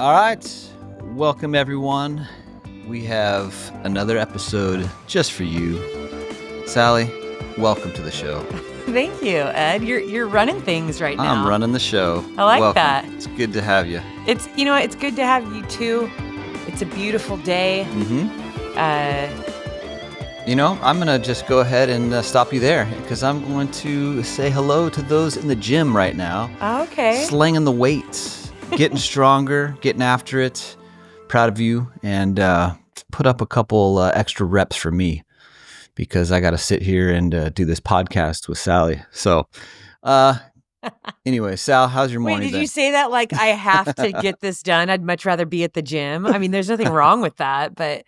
All right. Welcome, everyone. We have another episode just for you. Sally, welcome to the show. Thank you, Ed. You're running things right now. I'm running the show. I like welcome. that. It's good to have you. It's it's good to have you too. It's a beautiful day. I'm going to just go ahead and stop you there because I'm going to say hello to those in the gym right now. Okay. Slinging the weights, getting stronger, getting after it. Proud of you. And put up a couple extra reps for me because I got to sit here and do this podcast with Sally. So anyway, Sal, how's your morning? Wait, did you say that like I have to get this done? I'd much rather be at the gym. I mean, there's nothing wrong with that, but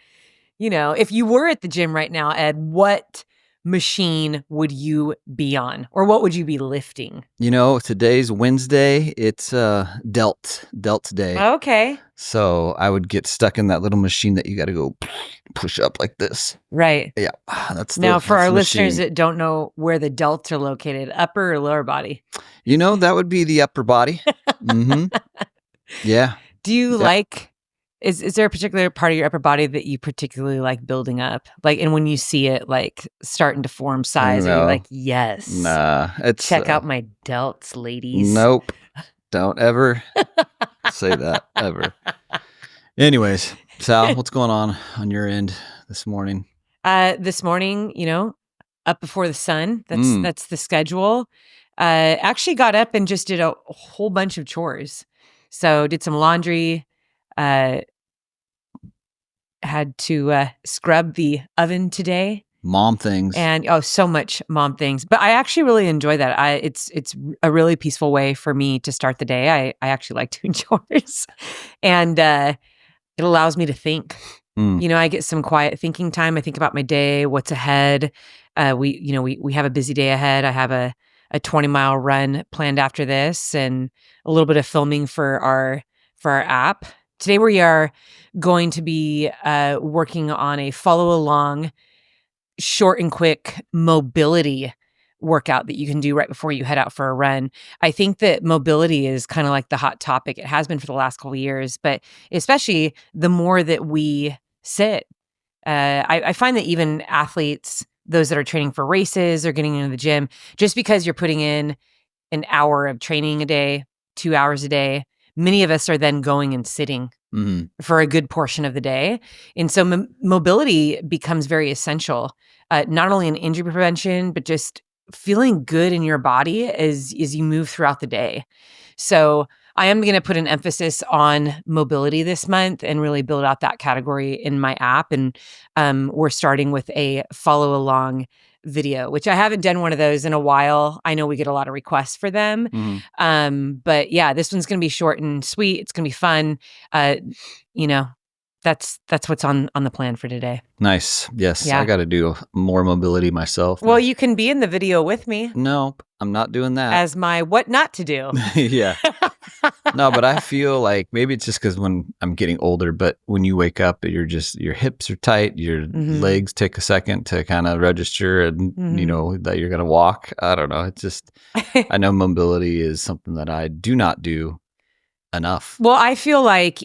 if you were at the gym right now, Ed, what machine would you be on? Or what would you be lifting? Today's Wednesday. It's Delts Day. Okay. So I would get stuck in that little machine that you got to go push up like this. Right. Yeah. Now, for our listeners that don't know where the delts are located, upper or lower body? That would be the upper body. Mm-hmm. Yeah. Do you like... Is there a particular part of your upper body that you particularly like building up? Like, and when you see it like starting to form size, are you like, yes. Nah. Check out my delts, ladies. Nope. Don't ever say that, ever. Anyways, Sal, what's going on your end this morning? This morning, up before the sun. That's the schedule. Actually got up and just did a whole bunch of chores. So did some laundry. Had to scrub the oven today. Mom things. And so much mom things. But I actually really enjoy that. It's a really peaceful way for me to start the day. I actually like doing chores. And it allows me to think. I get some quiet thinking time. I think about my day, what's ahead. We have a busy day ahead. I have a 20-mile run planned after this and a little bit of filming for our app. Today we are going to be working on a follow-along, short and quick mobility workout that you can do right before you head out for a run. I think that mobility is kind of like the hot topic. It has been for the last couple of years, but especially the more that we sit. I find that even athletes, those that are training for races or getting into the gym, just because you're putting in an hour of training a day, 2 hours a day, many of us are then going and sitting for a good portion of the day. And so mobility becomes very essential, not only in injury prevention, but just feeling good in your body as you move throughout the day. So I am going to put an emphasis on mobility this month and really build out that category in my app. And we're starting with a follow along video, which I haven't done one of those in a while. I know we get a lot of requests for them. But yeah, this one's going to be short and sweet. It's going to be fun. That's what's on the plan for today. Nice. Yes. Yeah. I got to do more mobility myself. Well, you can be in the video with me. No, I'm not doing that. As my what not to do. Yeah. No, but I feel like maybe it's just because when I'm getting older, but when you wake up, your hips are tight, your legs take a second to kind of register and, that you're going to walk. I don't know. It's just, I know mobility is something that I do not do enough. Well, I feel like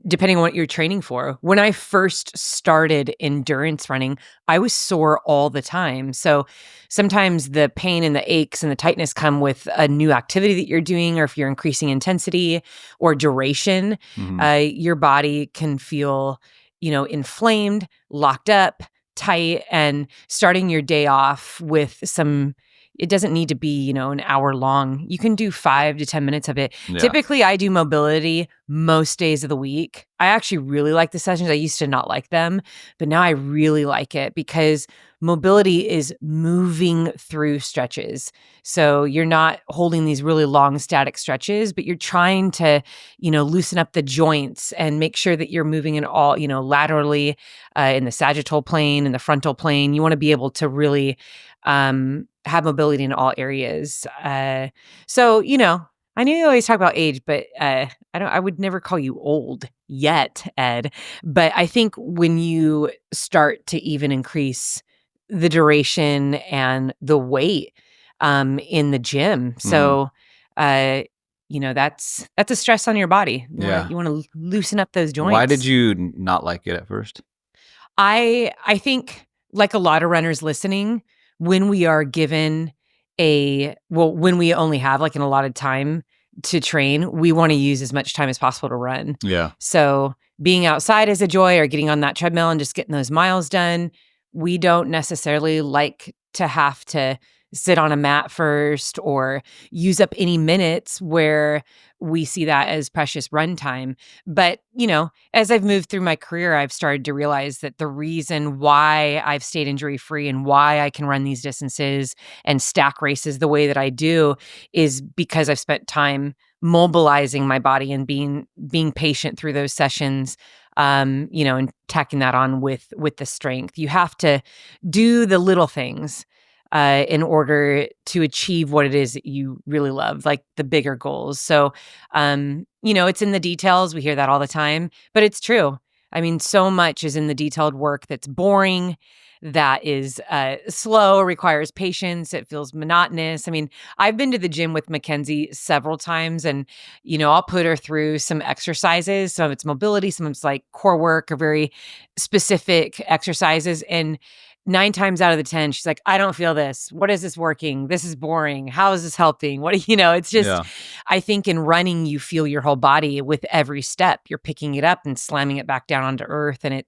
depending on what you're training for, when I first started endurance running, I was sore all the time. So sometimes the pain and the aches and the tightness come with a new activity that you're doing, or if you're increasing intensity or duration, your body can feel, inflamed, locked up, tight, and starting your day off with it doesn't need to be, an hour long. You can do 5 to 10 minutes of it. Yeah. Typically, I do mobility most days of the week. I actually really like the sessions. I used to not like them, but now I really like it because mobility is moving through stretches. So you're not holding these really long static stretches, but you're trying to, loosen up the joints and make sure that you're moving in all, laterally in the sagittal plane, in the frontal plane. You want to be able to really have mobility in all areas. So, I know you always talk about age, but I would never call you old yet, Ed. But I think when you start to even increase the duration and the weight in the gym, so that's a stress on your body. Yeah. You want to loosen up those joints. Why did you not like it at first? I think, like a lot of runners listening, when we are given when we only have like an allotted time to train, we want to use as much time as possible to run. Yeah. So being outside is a joy, or getting on that treadmill and just getting those miles done. We don't necessarily like to have to sit on a mat first or use up any minutes where we see that as precious run time. But, as I've moved through my career, I've started to realize that the reason why I've stayed injury free and why I can run these distances and stack races the way that I do is because I've spent time mobilizing my body and being patient through those sessions, and tacking that on with the strength. You have to do the little things in order to achieve what it is that you really love, like the bigger goals. So, it's in the details. We hear that all the time, but it's true. I mean, so much is in the detailed work that's boring, that is slow, requires patience. It feels monotonous. I mean, I've been to the gym with Mackenzie several times, and, I'll put her through some exercises. Some of it's mobility, some of it's like core work or very specific exercises. And 9 times out of the 10, she's like, I don't feel this. What is this working? This is boring. How is this helping? It's just, Yeah. I think in running, you feel your whole body with every step. You're picking it up and slamming it back down onto earth. And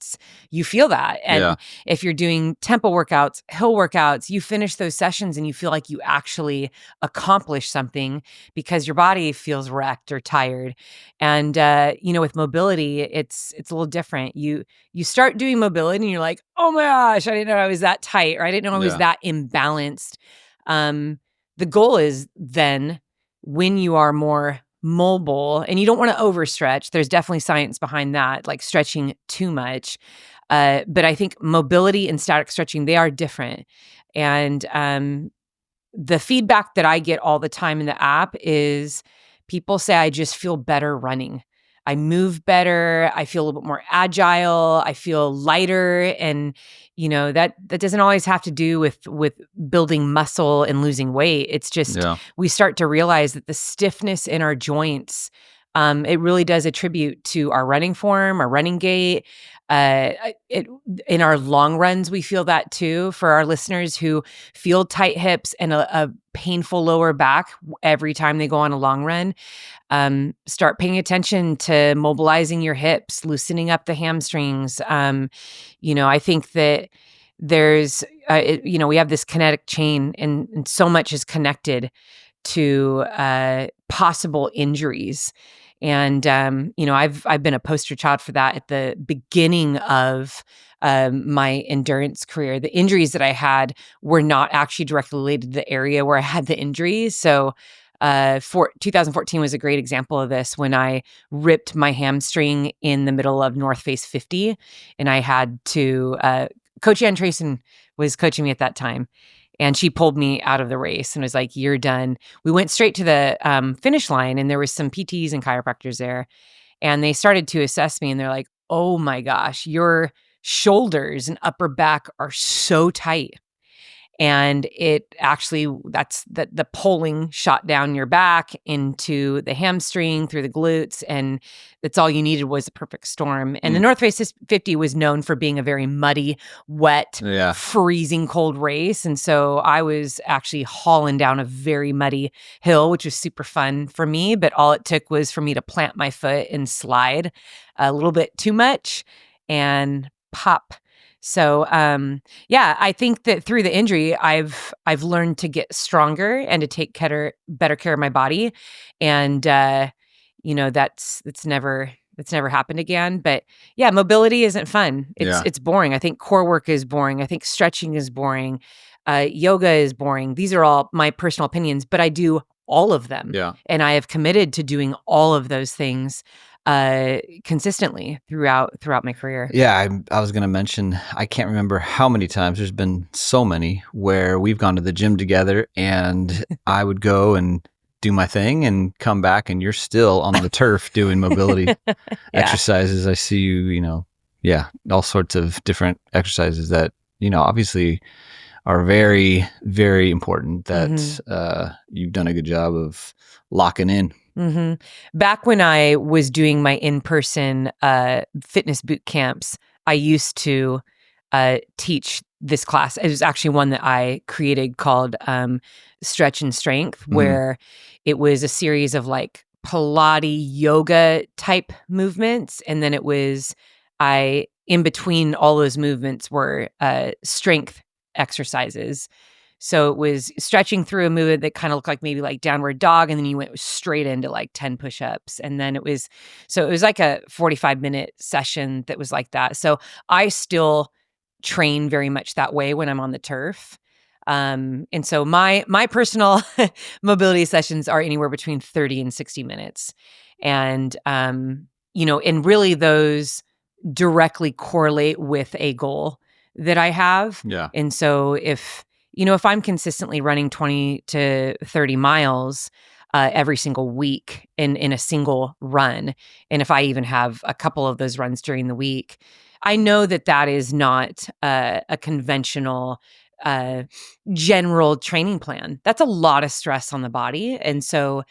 you feel that. And if you're doing tempo workouts, hill workouts, you finish those sessions and you feel like you actually accomplished something because your body feels wrecked or tired. And, with mobility, it's a little different. You start doing mobility and you're like, oh my gosh, I didn't know I was that tight, or I didn't know I was that imbalanced. The goal is then, when you are more mobile and you don't want to overstretch, there's definitely science behind that, like stretching too much. But I think mobility and static stretching, they are different. And the feedback that I get all the time in the app is people say, I just feel better running. I move better. I feel a little bit more agile. I feel lighter. And, that doesn't always have to do with building muscle and losing weight. It's just, we start to realize that the stiffness in our joints, it really does attribute to our running form, our running gait. In our long runs, we feel that too. For our listeners who feel tight hips and a painful lower back every time they go on a long run, start paying attention to mobilizing your hips, loosening up the hamstrings. I think that there's, we have this kinetic chain, and so much is connected to possible injuries. And, I've been a poster child for that at the beginning of my endurance career. The injuries that I had were not actually directly related to the area where I had the injuries. So 2014 was a great example of this, when I ripped my hamstring in the middle of North Face 50. And I had to, Coach Ann Trayson was coaching me at that time. And she pulled me out of the race and was like, you're done. We went straight to the finish line, and there was some PTs and chiropractors there. And they started to assess me, and they're like, oh my gosh, your shoulders and upper back are so tight. And it actually, that's the pulling shot down your back into the hamstring through the glutes. And that's all you needed was a perfect storm. And the North Face 50 was known for being a very muddy, wet, freezing cold race. And so I was actually hauling down a very muddy hill, which was super fun for me. But all it took was for me to plant my foot and slide a little bit too much and pop. So, I think that through the injury, I've learned to get stronger and to take better care of my body. And, that's never happened again. But yeah, mobility isn't fun. It's boring. I think core work is boring. I think stretching is boring. Yoga is boring. These are all my personal opinions, but I do all of them. Yeah. And I have committed to doing all of those things consistently throughout my career. Yeah, I was going to mention, I can't remember how many times, there's been so many where we've gone to the gym together, and I would go and do my thing and come back, and you're still on the turf doing mobility exercises. I see you, all sorts of different exercises that, obviously are very, very important, that you've done a good job of locking in. Mm-hmm. Back when I was doing my in-person fitness boot camps, I used to teach this class. It was actually one that I created called Stretch and Strength, where it was a series of like Pilates yoga type movements. And then it was, in between all those movements were strength exercises. So it was stretching through a movement that kind of looked like maybe like downward dog, and then you went straight into like 10 push-ups. And then it was like a 45-minute session that was like that. So I still train very much that way when I'm on the turf. And so my personal mobility sessions are anywhere between 30 and 60 minutes. And and really those directly correlate with a goal that I have. Yeah. And so if I'm consistently running 20 to 30 miles every single week in a single run, and if I even have a couple of those runs during the week, I know that that is not a conventional general training plan. That's a lot of stress on the body. And so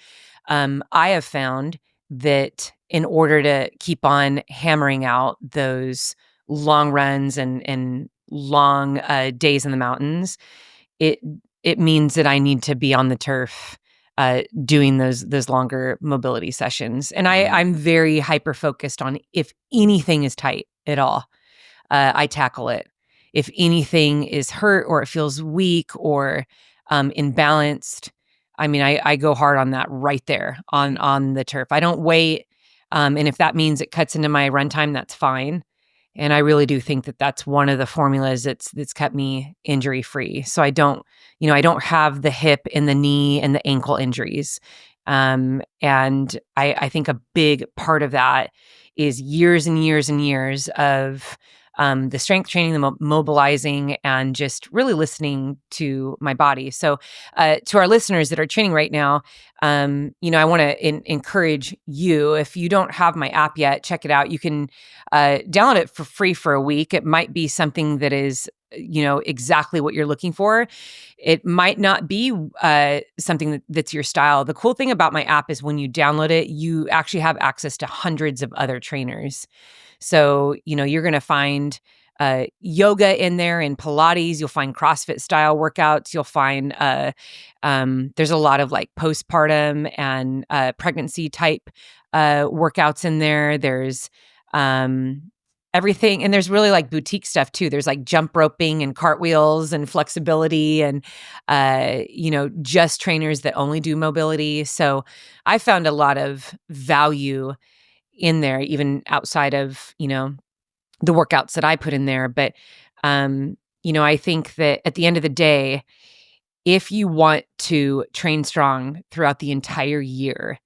I have found that in order to keep on hammering out those long runs and long days in the mountains, it means that I need to be on the turf doing those longer mobility sessions. And I'm very hyper focused on if anything is tight at all, I tackle it. If anything is hurt or it feels weak or imbalanced, I mean, I go hard on that right there on the turf. I don't wait. And if that means it cuts into my runtime, that's fine. And I really do think that that's one of the formulas that's kept me injury free. So I don't have the hip and the knee and the ankle injuries. And I think a big part of that is years and years and years of the strength training, the mobilizing, and just really listening to my body. So to our listeners that are training right now, I want to encourage you, if you don't have my app yet, check it out. You can download it for free for a week. It might be something that is exactly what you're looking for. It might not be something that's your style. The cool thing about my app is when you download it, you actually have access to hundreds of other trainers. So, you're going to find yoga in there and Pilates. You'll find CrossFit style workouts. You'll find there's a lot of like postpartum and pregnancy type workouts in there. There's everything. And there's really like boutique stuff too. There's like jump roping and cartwheels and flexibility and, just trainers that only do mobility. So I found a lot of value in there, even outside of, the workouts that I put in there. But, I think that at the end of the day, if you want to train strong throughout the entire year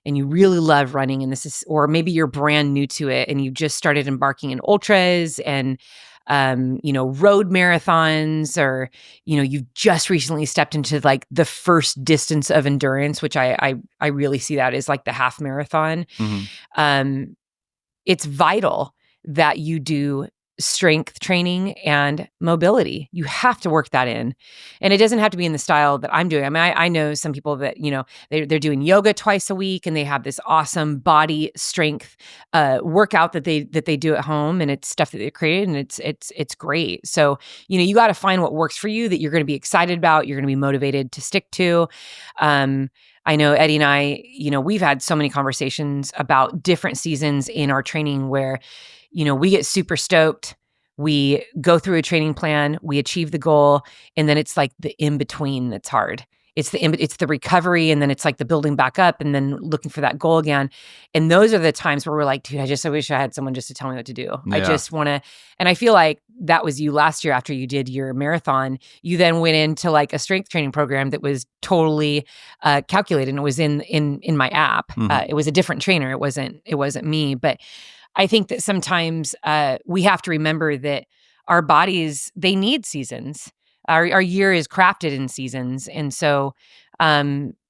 and you really love running, and or maybe you're brand new to it and you just started embarking in ultras and, road marathons, or, you've just recently stepped into like the first distance of endurance, which I really see that as like the half marathon. It's vital that you do strength training and mobility. You have to work that in. And it doesn't have to be in the style that I'm doing. I mean, I know some people that, they're doing yoga twice a week and they have this awesome body strength workout that they do at home, and it's stuff that they created, and it's great. So, you got to find what works for you, that you're going to be excited about, you're going to be motivated to stick to. I know Eddie and I, we've had so many conversations about different seasons in our training where, we get super stoked. We go through a training plan, we achieve the goal, and then it's like the in-between that's hard. It's the recovery, and then it's like the building back up and then looking for that goal again. And those are the times where we're like, dude, I wish I had someone just to tell me what to do. Yeah. I just want to, and I feel like that was you last year after you did your marathon. You then went into like a strength training program that was totally calculated, and it was in my app. It was a different trainer. It wasn't me, but I think that sometimes we have to remember that our bodies, they need seasons. Our year is crafted in seasons. And so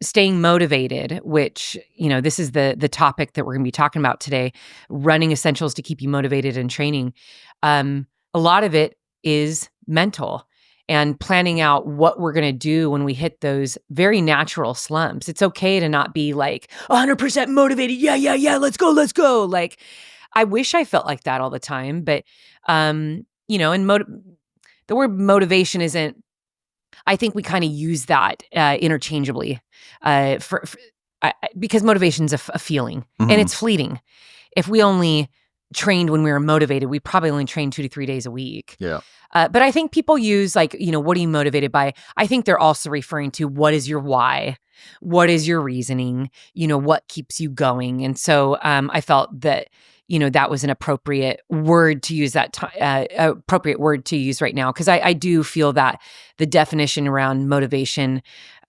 staying motivated, which, this is the topic that we're going to be talking about today, running essentials to keep you motivated in training. A lot of it is mental. and planning out what we're going to do when we hit those very natural slumps. It's okay to not be like 100% motivated. Yeah, let's go. Like, I wish I felt like that all the time, but and the word motivation isn't, I think we kind of use that interchangeably because motivation's a feeling, and it's fleeting. If we only trained when we were motivated, we probably only trained 2 to 3 days a week. Yeah. But I think people use like, what are you motivated by? I think they're also referring to what is your why? What is your reasoning? What keeps you going? And so I felt that, that was an appropriate word to use appropriate word to use right now. Cause I do feel that the definition around motivation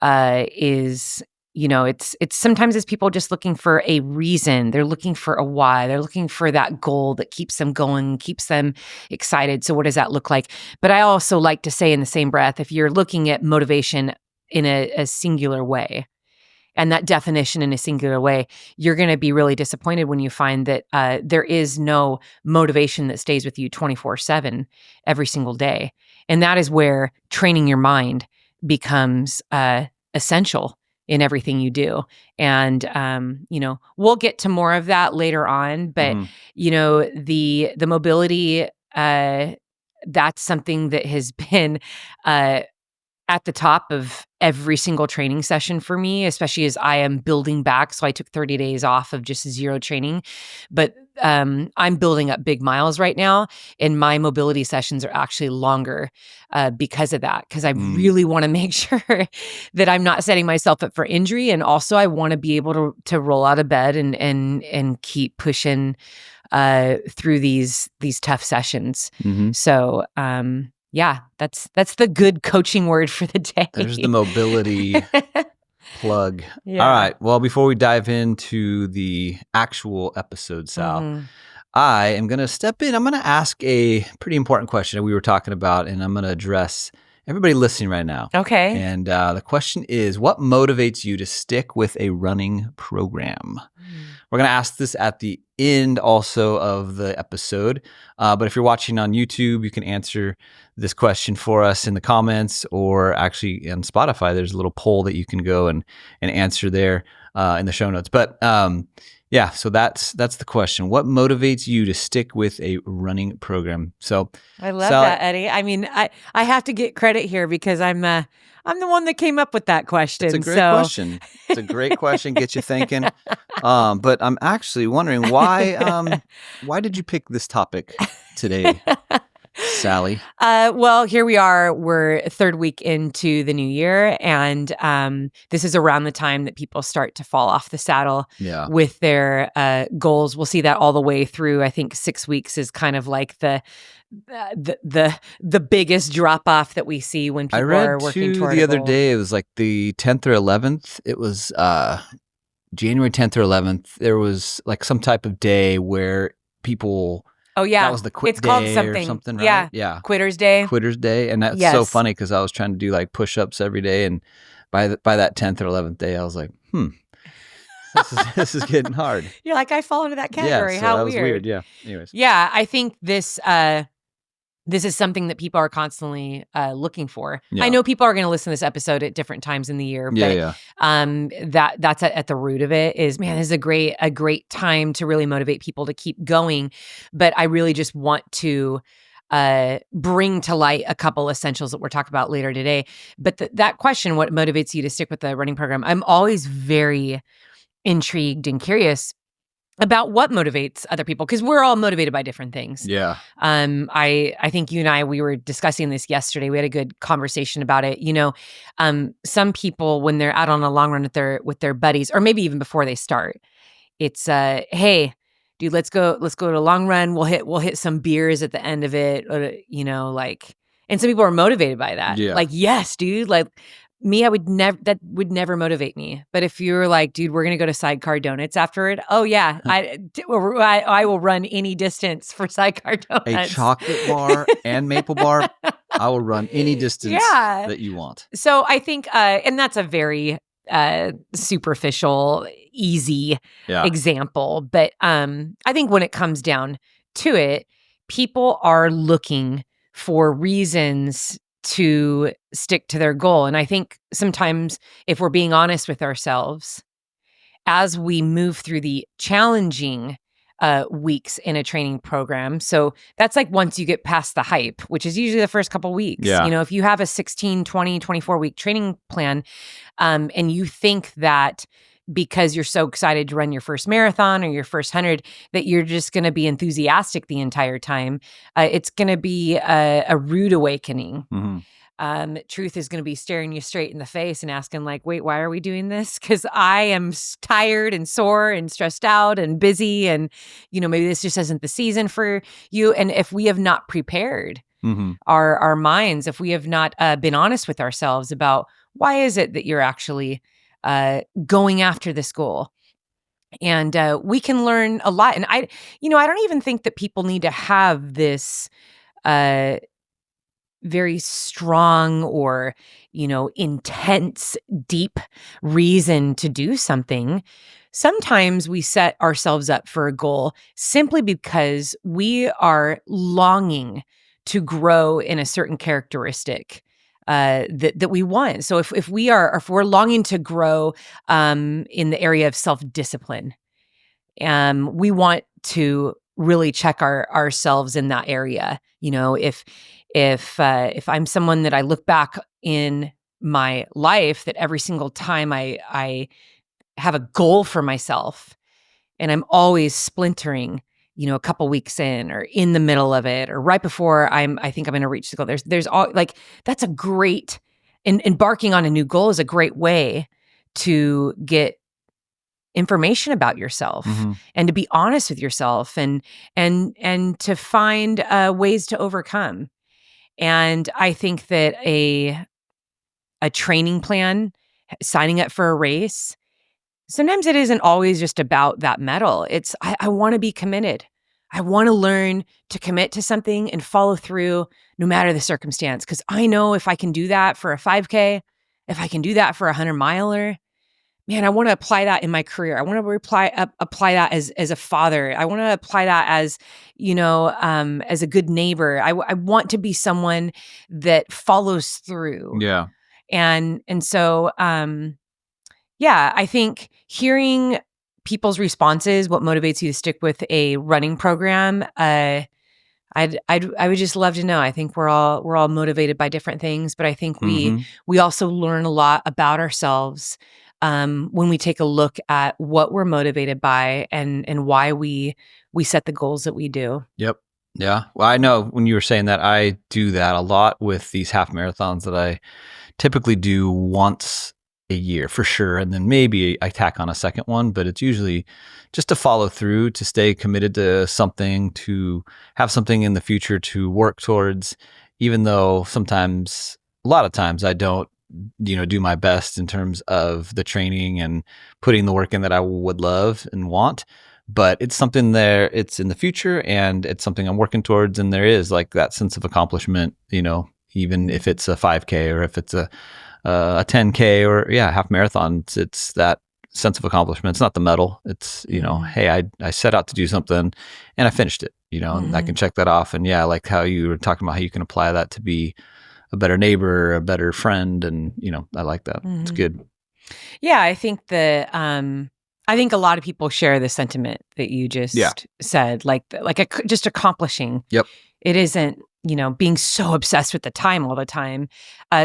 is, it's sometimes it's people just looking for a reason. They're looking for a why. They're looking for that goal that keeps them going, keeps them excited. So what does that look like? But I also like to say in the same breath, if you're looking at motivation in a singular way, and that definition in a singular way, you're going to be really disappointed when you find that there is no motivation that stays with you 24/7 every single day. And that is where training your mind becomes essential in everything you do. And, we'll get to more of that later on, but, the mobility, that's something that has been at the top of every single training session for me, especially as I am building back. So I took 30 days off of just zero training, but I'm building up big miles right now, and my mobility sessions are actually longer because of that. Because I really want to make sure that I'm not setting myself up for injury, and also I want to be able to roll out of bed and keep pushing through these tough sessions. So yeah, that's the good coaching word for the day. There's the mobility plug. Yeah. All right. Well, before we dive into the actual episode, Sal, I am going to step in. I'm going to ask a pretty important question that we were talking about, and I'm going to address everybody listening right now. Okay. And the question is, what motivates you to stick with a running program? We're going to ask this at the end also of the episode. But if you're watching on YouTube, you can answer this question for us in the comments, or actually on Spotify, there's a little poll that you can go and answer there in the show notes. But yeah, so that's the question. What motivates you to stick with a running program? So I love that, Eddie. I mean, I have to get credit here because I'm the one that came up with that question. It's a great question. It's a great question. Gets you thinking. But I'm actually wondering why did you pick this topic today, Sally? Well, here we are. We're third week into the new year, and this is around the time that people start to fall off the saddle with their goals. We'll see that all the way through. I think 6 weeks is kind of like the biggest drop off that we see when people are working toward the other day. It was like the 10th or 11th. It was January 10th or 11th. There was like some type of day where people. Oh yeah, that was the quit it's day called something. Or something, right? Yeah, Quitter's Day. Quitter's Day, and that's so funny because I was trying to do like push-ups every day, and by that 10th or 11th day, I was like, this is getting hard. You're like, I fall into that category. Yeah, so how that weird. Was weird. Yeah. Anyways. Yeah, I think this is something that people are constantly looking for. Yeah. I know people are going to listen to this episode at different times in the year, but that's at the root of it is, man, this is a great time to really motivate people to keep going. But I really just want to bring to light a couple essentials that we're talking about later today. But that question, what motivates you to stick with the running program? I'm always very intrigued and curious about what motivates other people, because we're all motivated by different things. Yeah. I think you and I, we were discussing this yesterday. We had a good conversation about it. Some people, when they're out on a long run with their buddies, or maybe even before they start, it's hey, dude, let's go to a long run. We'll hit some beers at the end of it, or, and some people are motivated by that. Yeah. Like, yes, dude, like. Me, that would never motivate me. But if you're like, dude, we're going to go to Sidecar Donuts after it. Oh yeah. I will run any distance for Sidecar Donuts. A chocolate bar and maple bar. I will run any distance that you want. So I think, and that's a very superficial, easy example. But I think when it comes down to it, people are looking for reasons to stick to their goal. And I think sometimes if we're being honest with ourselves, as we move through the challenging weeks in a training program. So that's like once you get past the hype, which is usually the first couple weeks. Yeah. If you have a 16, 20, 24-week training plan, and you think that because you're so excited to run your first marathon or your first 100, that you're just going to be enthusiastic the entire time, it's going to be a rude awakening. Truth is going to be staring you straight in the face and asking like, wait, why are we doing this? Because I am tired and sore and stressed out and busy. And, maybe this just isn't the season for you. And if we have not prepared our minds, if we have not been honest with ourselves about why is it that you're actually going after this goal? And we can learn a lot. And I don't even think that people need to have this very strong or, intense, deep reason to do something. Sometimes we set ourselves up for a goal simply because we are longing to grow in a certain characteristic that we want. So if we're longing to grow in the area of self-discipline, we want to really check ourselves in that area. If I'm someone that I look back in my life that every single time I have a goal for myself and I'm always splintering, a couple weeks in or in the middle of it or right before I think I'm going to reach the goal. There's all like, that's a great, embarking on a new goal is a great way to get information about yourself and to be honest with yourself and to find ways to overcome. And I think that a training plan, signing up for a race, sometimes it isn't always just about that medal. It's I want to be committed. I want to learn to commit to something and follow through no matter the circumstance. Because I know if I can do that for a 5K, if I can do that for a 100-miler, man, I want to apply that in my career. I want to apply that as a father. I want to apply that as, as a good neighbor. I want to be someone that follows through. Yeah. And so, I think hearing people's responses, what motivates you to stick with a running program, I would just love to know. I think we're all motivated by different things, but I think we also learn a lot about ourselves when we take a look at what we're motivated by and why we set the goals that we do. Yep. Yeah. Well, I know when you were saying that, I do that a lot with these half marathons that I typically do once a year for sure. And then maybe I tack on a second one, but it's usually just to follow through, to stay committed to something, to have something in the future to work towards, even though a lot of times I don't, do my best in terms of the training and putting the work in that I would love and want. But it's something there, it's in the future and it's something I'm working towards. And there is like that sense of accomplishment, even if it's a 5K or if it's a 10K or half marathon, it's that sense of accomplishment. It's not the medal. It's, hey, I set out to do something and I finished it, and I can check that off. And I like how you were talking about how you can apply that to be a better neighbor, a better friend. And, I like that. It's good. Yeah. I think I think a lot of people share the sentiment that you just said, just accomplishing. Yep. It isn't, being so obsessed with the time all the time.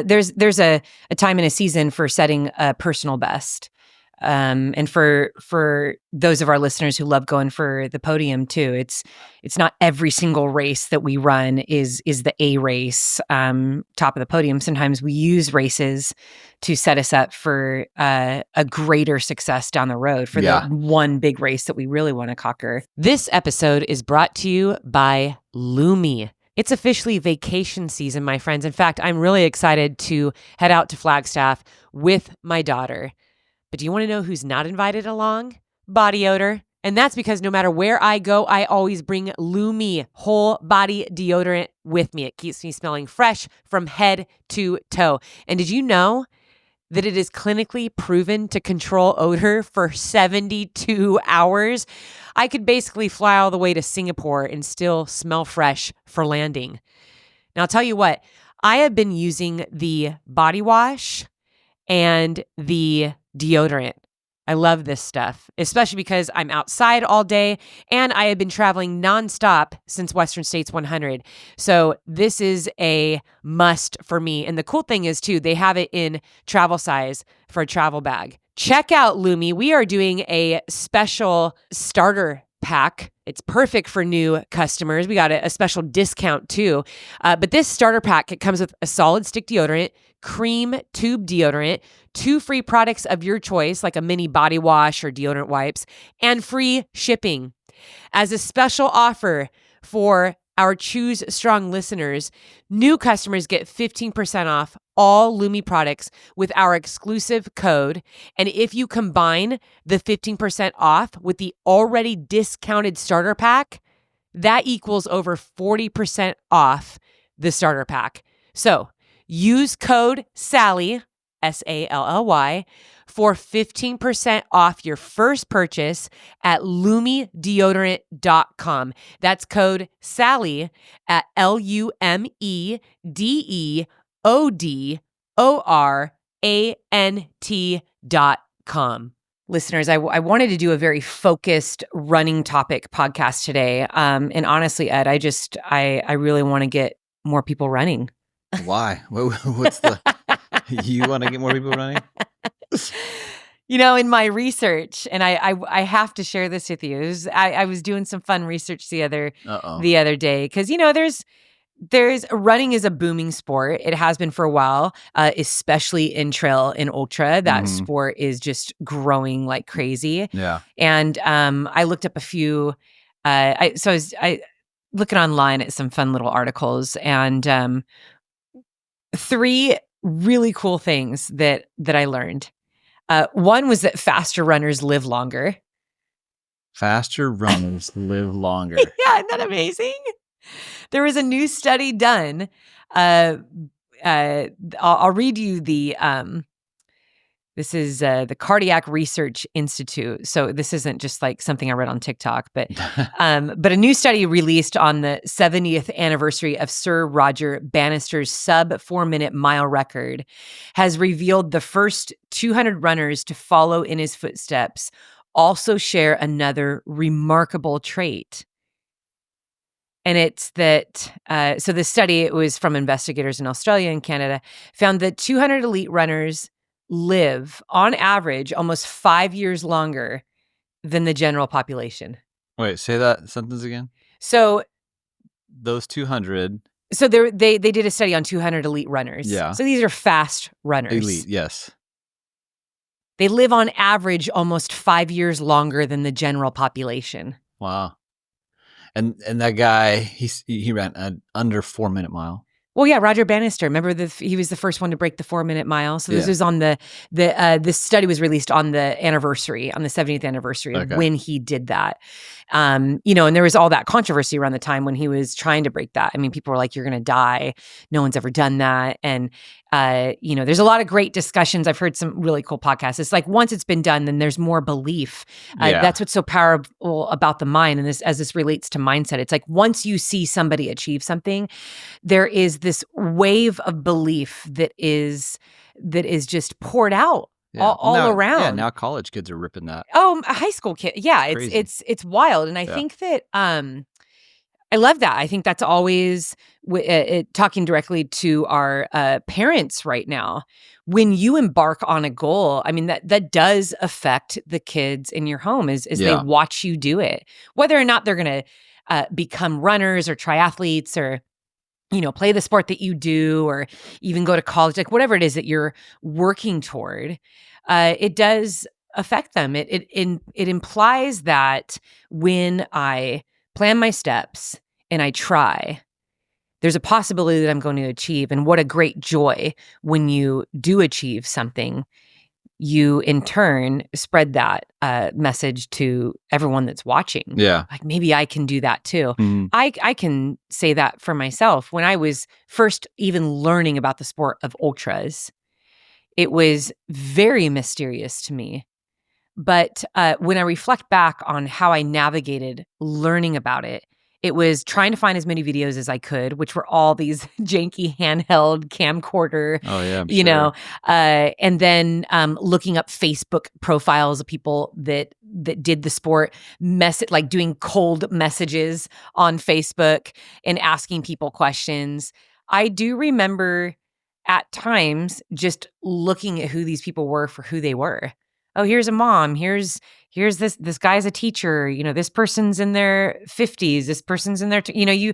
There's a time in a season for setting a personal best. And for those of our listeners who love going for the podium too, it's not every single race that we run is the A race, top of the podium. Sometimes we use races to set us up for a greater success down the road for the one big race that we really want to conquer. This episode is brought to you by Lumi. It's officially vacation season, my friends. In fact, I'm really excited to head out to Flagstaff with my daughter. But do you want to know who's not invited along? Body odor. And that's because no matter where I go, I always bring Lumi whole body deodorant with me. It keeps me smelling fresh from head to toe. And did you know that it is clinically proven to control odor for 72 hours? I could basically fly all the way to Singapore and still smell fresh for landing. Now, I'll tell you what, I have been using the body wash and the deodorant. I love this stuff, especially because I'm outside all day and I have been traveling nonstop since Western States 100. So this is a must for me. And the cool thing is too, they have it in travel size for a travel bag. Check out Lumi. We are doing a special starter pack. It's perfect for new customers. We got a special discount too. But this starter pack, it comes with a solid stick deodorant, cream tube deodorant, 2 free products of your choice, like a mini body wash or deodorant wipes, and free shipping. As a special offer for our Choose Strong listeners, new customers get 15% off all Lumi products with our exclusive code. And if you combine the 15% off with the already discounted starter pack, that equals over 40% off the starter pack. So use code SALLY, SALLY, for 15% off your first purchase at LumiDeodorant.com. That's code SALLY at LumiDeodorant.com. Listeners, I wanted to do a very focused running topic podcast today. And honestly, Ed, I really want to get more people running. Why? What's the... You want to get more people running? You know, in my research, and I have to share this with you. I was doing some fun research the other day because, you know, there's running is a booming sport. It has been for a while, especially in trail and ultra. That sport is just growing like crazy. Yeah. And I looked up a few. I was looking online at some fun little articles, and 3 really cool things that I learned. One was that faster runners live longer. Faster runners live longer. Yeah, isn't that amazing? There was a new study done. I'll read you the. This is the Cardiac Research Institute. So this isn't just like something I read on TikTok, but a new study released on the 70th anniversary of Sir Roger Bannister's sub 4-minute mile record has revealed the first 200 runners to follow in his footsteps also share another remarkable trait. And it's that, so the study, it was from investigators in Australia and Canada, found that 200 elite runners live, on average, almost 5 years longer than the general population. Wait, say that sentence again. So those 200. So they did a study on 200 elite runners. Yeah. So these are fast runners. Elite, yes. They live on average almost 5 years longer than the general population. Wow. And that guy, he ran an under 4-minute mile. Well, yeah, Roger Bannister. Remember, he was the first one to break the 4-minute mile. So this was on this study was released on the anniversary, on the 70th anniversary of when he did that. You know, and there was all that controversy around the time when he was trying to break that. I mean, people were like, "You're going to die. No one's ever done that." And you know, there's a lot of great discussions. I've heard some really cool podcasts. It's like once it's been done, then there's more belief. That's what's so powerful about the mind, and as this relates to mindset. It's like once you see somebody achieve something, there is this wave of belief that is just poured out all around. Yeah, now college kids are ripping that. Oh, a high school kid. Yeah, it's wild, and I think that I love that. I think that's always talking directly to our parents right now. When you embark on a goal, I mean, that does affect the kids in your home as they watch you do it, whether or not they're going to become runners or triathletes or, you know, play the sport that you do or even go to college, like whatever it is that you're working toward, it does affect them. It implies that when I plan my steps and I try, there's a possibility that I'm going to achieve. And what a great joy when you do achieve something, you in turn spread that message to everyone that's watching. Yeah. Like maybe I can do that too. Mm-hmm. I can say that for myself. When I was first even learning about the sport of ultras, it was very mysterious to me. But when I reflect back on how I navigated learning about it It was trying to find as many videos as I could, which were all these janky handheld camcorder, Oh yeah, I'm you sure. know, and then looking up Facebook profiles of people that did the sport, like doing cold messages on Facebook and asking people questions. I do remember at times just looking at who these people were for who they were. Oh, here's a mom. Here's this guy's a teacher. This person's in their 50s. This person's in their you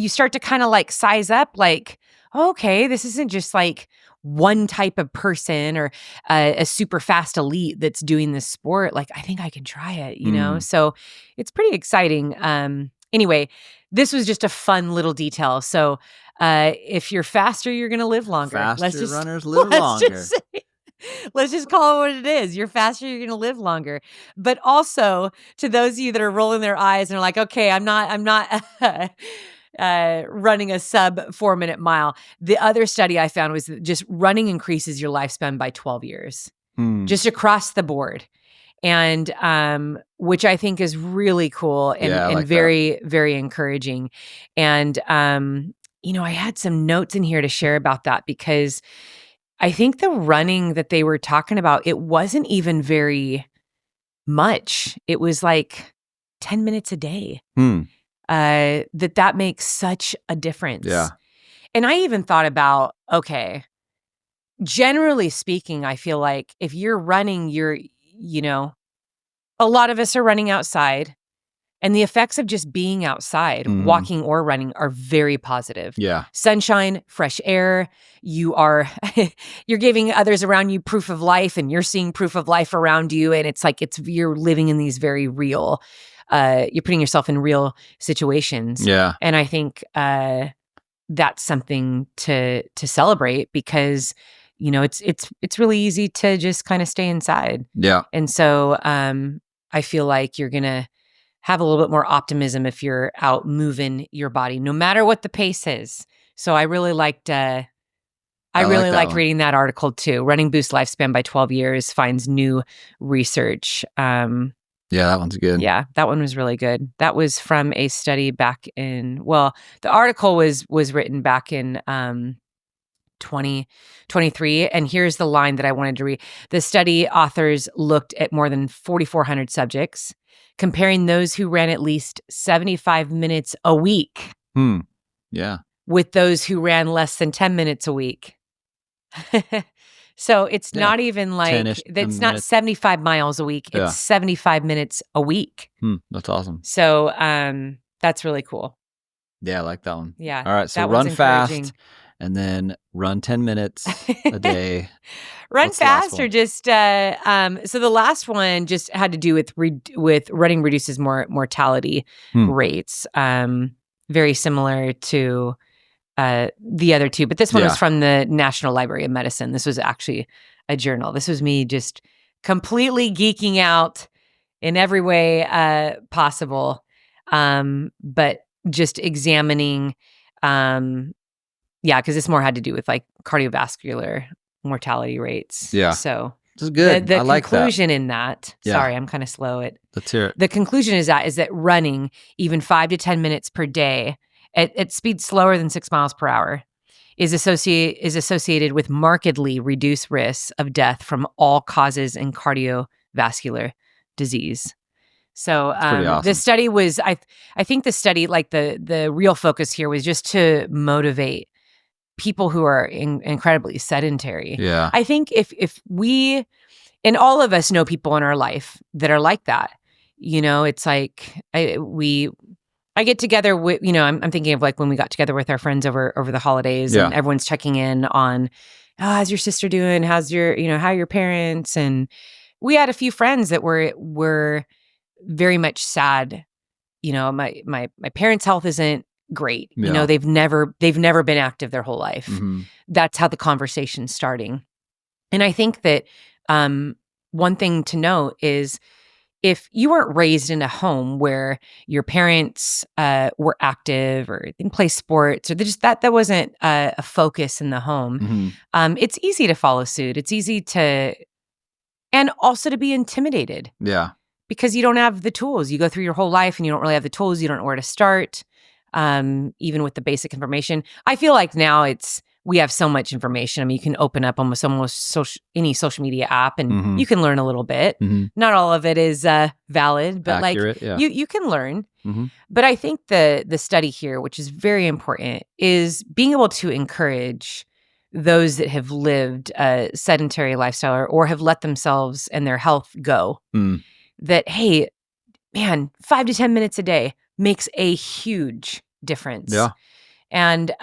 start to kind of like size up, like, okay, this isn't just like one type of person or a super fast elite that's doing this sport. Like, I think I can try it. So it's pretty exciting. Anyway, this was just a fun little detail. So if you're faster, you're going to live longer. Faster runners live longer. Let's just call it what it is. You're faster, you're going to live longer. But also, to those of you that are rolling their eyes and are like, okay, I'm not running a sub 4-minute mile. The other study I found was that just running increases your lifespan by 12 years, just across the board. And which I think is really cool and like very, very encouraging. And, I had some notes in here to share about that because I think the running that they were talking about, it wasn't even very much. It was like 10 minutes a day. That makes such a difference. Yeah. And I even thought about, okay, generally speaking, I feel like if you're running, a lot of us are running outside. And the effects of just being outside, walking or running, are very positive. Yeah. Sunshine, fresh air. You're giving others around you proof of life, and you're seeing proof of life around you. And it's like you're living in these very real. You're putting yourself in real situations. Yeah. And I think that's something to celebrate because it's really easy to just kind of stay inside. Yeah. And so I feel like you're gonna have a little bit more optimism if you're out moving your body, no matter what the pace is. So I really liked reading that article too. Running boosts lifespan by 12 years, finds new research. Yeah, that one's good. Yeah, that one was really good. That was from a study back in, the article was written back in 2023. And here's the line that I wanted to read. The study authors looked at more than 4,400 subjects, comparing those who ran at least 75 minutes a week Yeah. with those who ran less than 10 minutes a week. So it's not even like, it's not 75 miles a week. It's 75 minutes a week. That's awesome. So that's really cool. Yeah, I like that one. Yeah. All right, so run fast and then run 10 minutes a day. Run fast or just so the last one just had to do with running reduces mortality rates. Very similar to the other two, but this one was from the National Library of Medicine. This was actually a journal. This was me just completely geeking out in every way possible, but just examining because this more had to do with like cardiovascular mortality rates. Yeah. So this is good. The I like conclusion that. in that, sorry, I'm kind of slow at. Let's hear it. The conclusion is that running even 5 to 10 minutes per day at speed slower than 6 miles per hour is associated with markedly reduced risks of death from all causes in cardiovascular disease. So awesome. the study was, I think the study, like the real focus here was just to motivate people who are incredibly sedentary. Yeah. I think if we, and all of us know people in our life that are like that, it's like I get together with, I'm thinking of like when we got together with our friends over the holidays and everyone's checking in on, how's your sister doing? How's your, how are your parents? And we had a few friends that were very much sad. My parents' health isn't great. Yeah. They've never been active their whole life. Mm-hmm. That's how the conversation's starting. And I think that one thing to know is if you weren't raised in a home where your parents were active or didn't play sports or that wasn't a focus in the home, it's easy to follow suit. It's easy to, and also to be intimidated. Yeah. because you don't have the tools. You go through your whole life and you don't really have the tools. You don't know where to start, even with the basic information. I feel like now we have so much information. I mean, you can open up almost any social media app and you can learn a little bit. Not all of it is valid, but accurate, you can learn. But I think the study here, which is very important, is being able to encourage those that have lived a sedentary lifestyle or have let themselves and their health go. That, hey, man, 5 to 10 minutes a day makes a huge difference. Yeah. And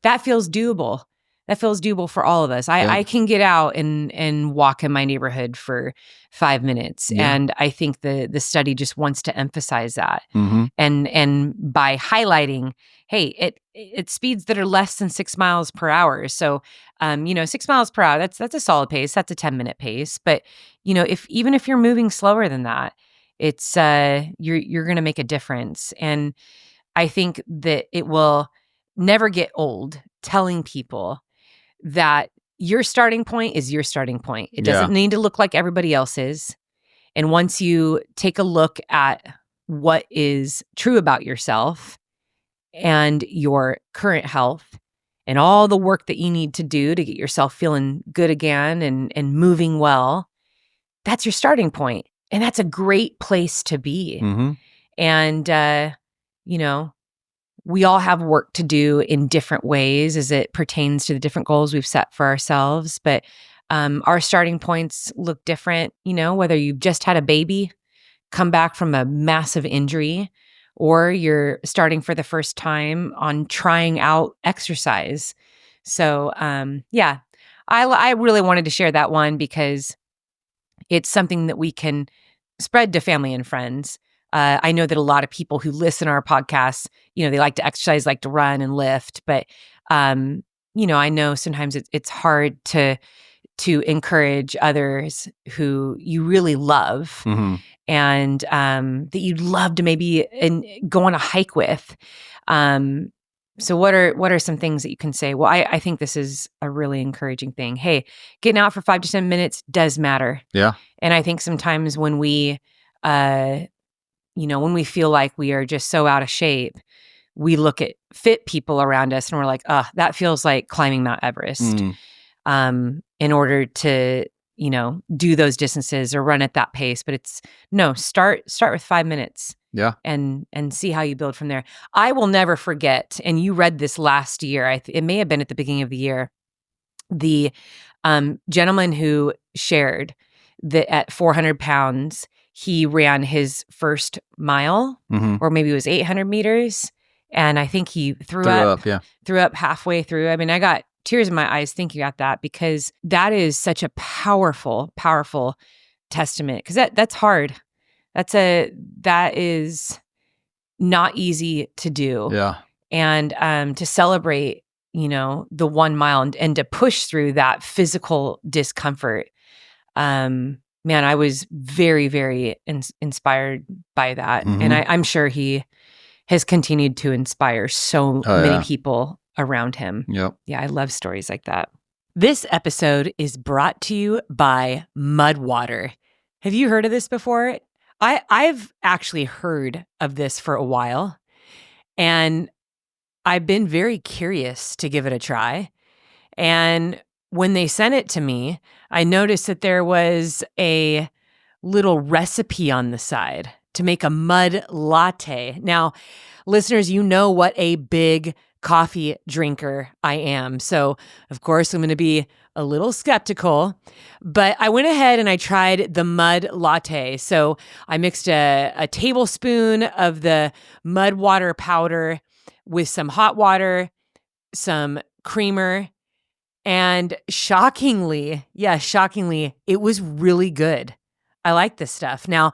that feels doable. That feels doable for all of us. I can get out and walk in my neighborhood for 5 minutes. Yeah. And I think the study just wants to emphasize that. And by highlighting, hey, it speeds that are less than 6 miles per hour. So, 6 miles per hour, that's a solid pace. That's a 10-minute pace. But, even if you're moving slower than that, it's you're going to make a difference. And I think that it will never get old telling people that your starting point is your starting point. It doesn't need to look like everybody else's. And once you take a look at what is true about yourself and your current health and all the work that you need to do to get yourself feeling good again and moving well, that's your starting point. And that's a great place to be. And, we all have work to do in different ways as it pertains to the different goals we've set for ourselves. But our starting points look different, whether you've just had a baby, come back from a massive injury, or you're starting for the first time on trying out exercise. So, I really wanted to share that one because it's something that we can spread to family and friends. I know that a lot of people who listen to our podcasts, they like to exercise, like to run and lift, but I know sometimes it's hard to encourage others who you really love and that you'd love to maybe go on a hike with. So what are some things that you can say? Well, I think this is a really encouraging thing. Hey, getting out for 5 to 10 minutes does matter. Yeah. And I think sometimes when we when we feel like we are just so out of shape, we look at fit people around us and we're like, that feels like climbing Mount Everest. In order to, do those distances or run at that pace. But start with 5 minutes. Yeah. And see how you build from there. I will never forget, and you read this last year, it may have been at the beginning of the year, the gentleman who shared that at 400 pounds, he ran his first mile, or maybe it was 800 meters. And I think he threw up halfway through. I mean, I got tears in my eyes thinking about that because that is such a powerful, powerful testament. Because that's hard. That is not easy to do. Yeah. And to celebrate, the 1 mile and to push through that physical discomfort. Man, I was very, very inspired by that. And I'm sure he has continued to inspire so many people around him. Yep. Yeah, I love stories like that. This episode is brought to you by Mudwater. Have you heard of this before? I've actually heard of this for a while, and I've been very curious to give it a try. And when they sent it to me, I noticed that there was a little recipe on the side to make a mud latte. Now, listeners, you know what a big coffee drinker I am. So, of course, I'm going to be a little skeptical, but I went ahead and I tried the mud latte. So I mixed a tablespoon of the Mudwater powder with some hot water, some creamer, and shockingly, it was really good. I like this stuff. Now,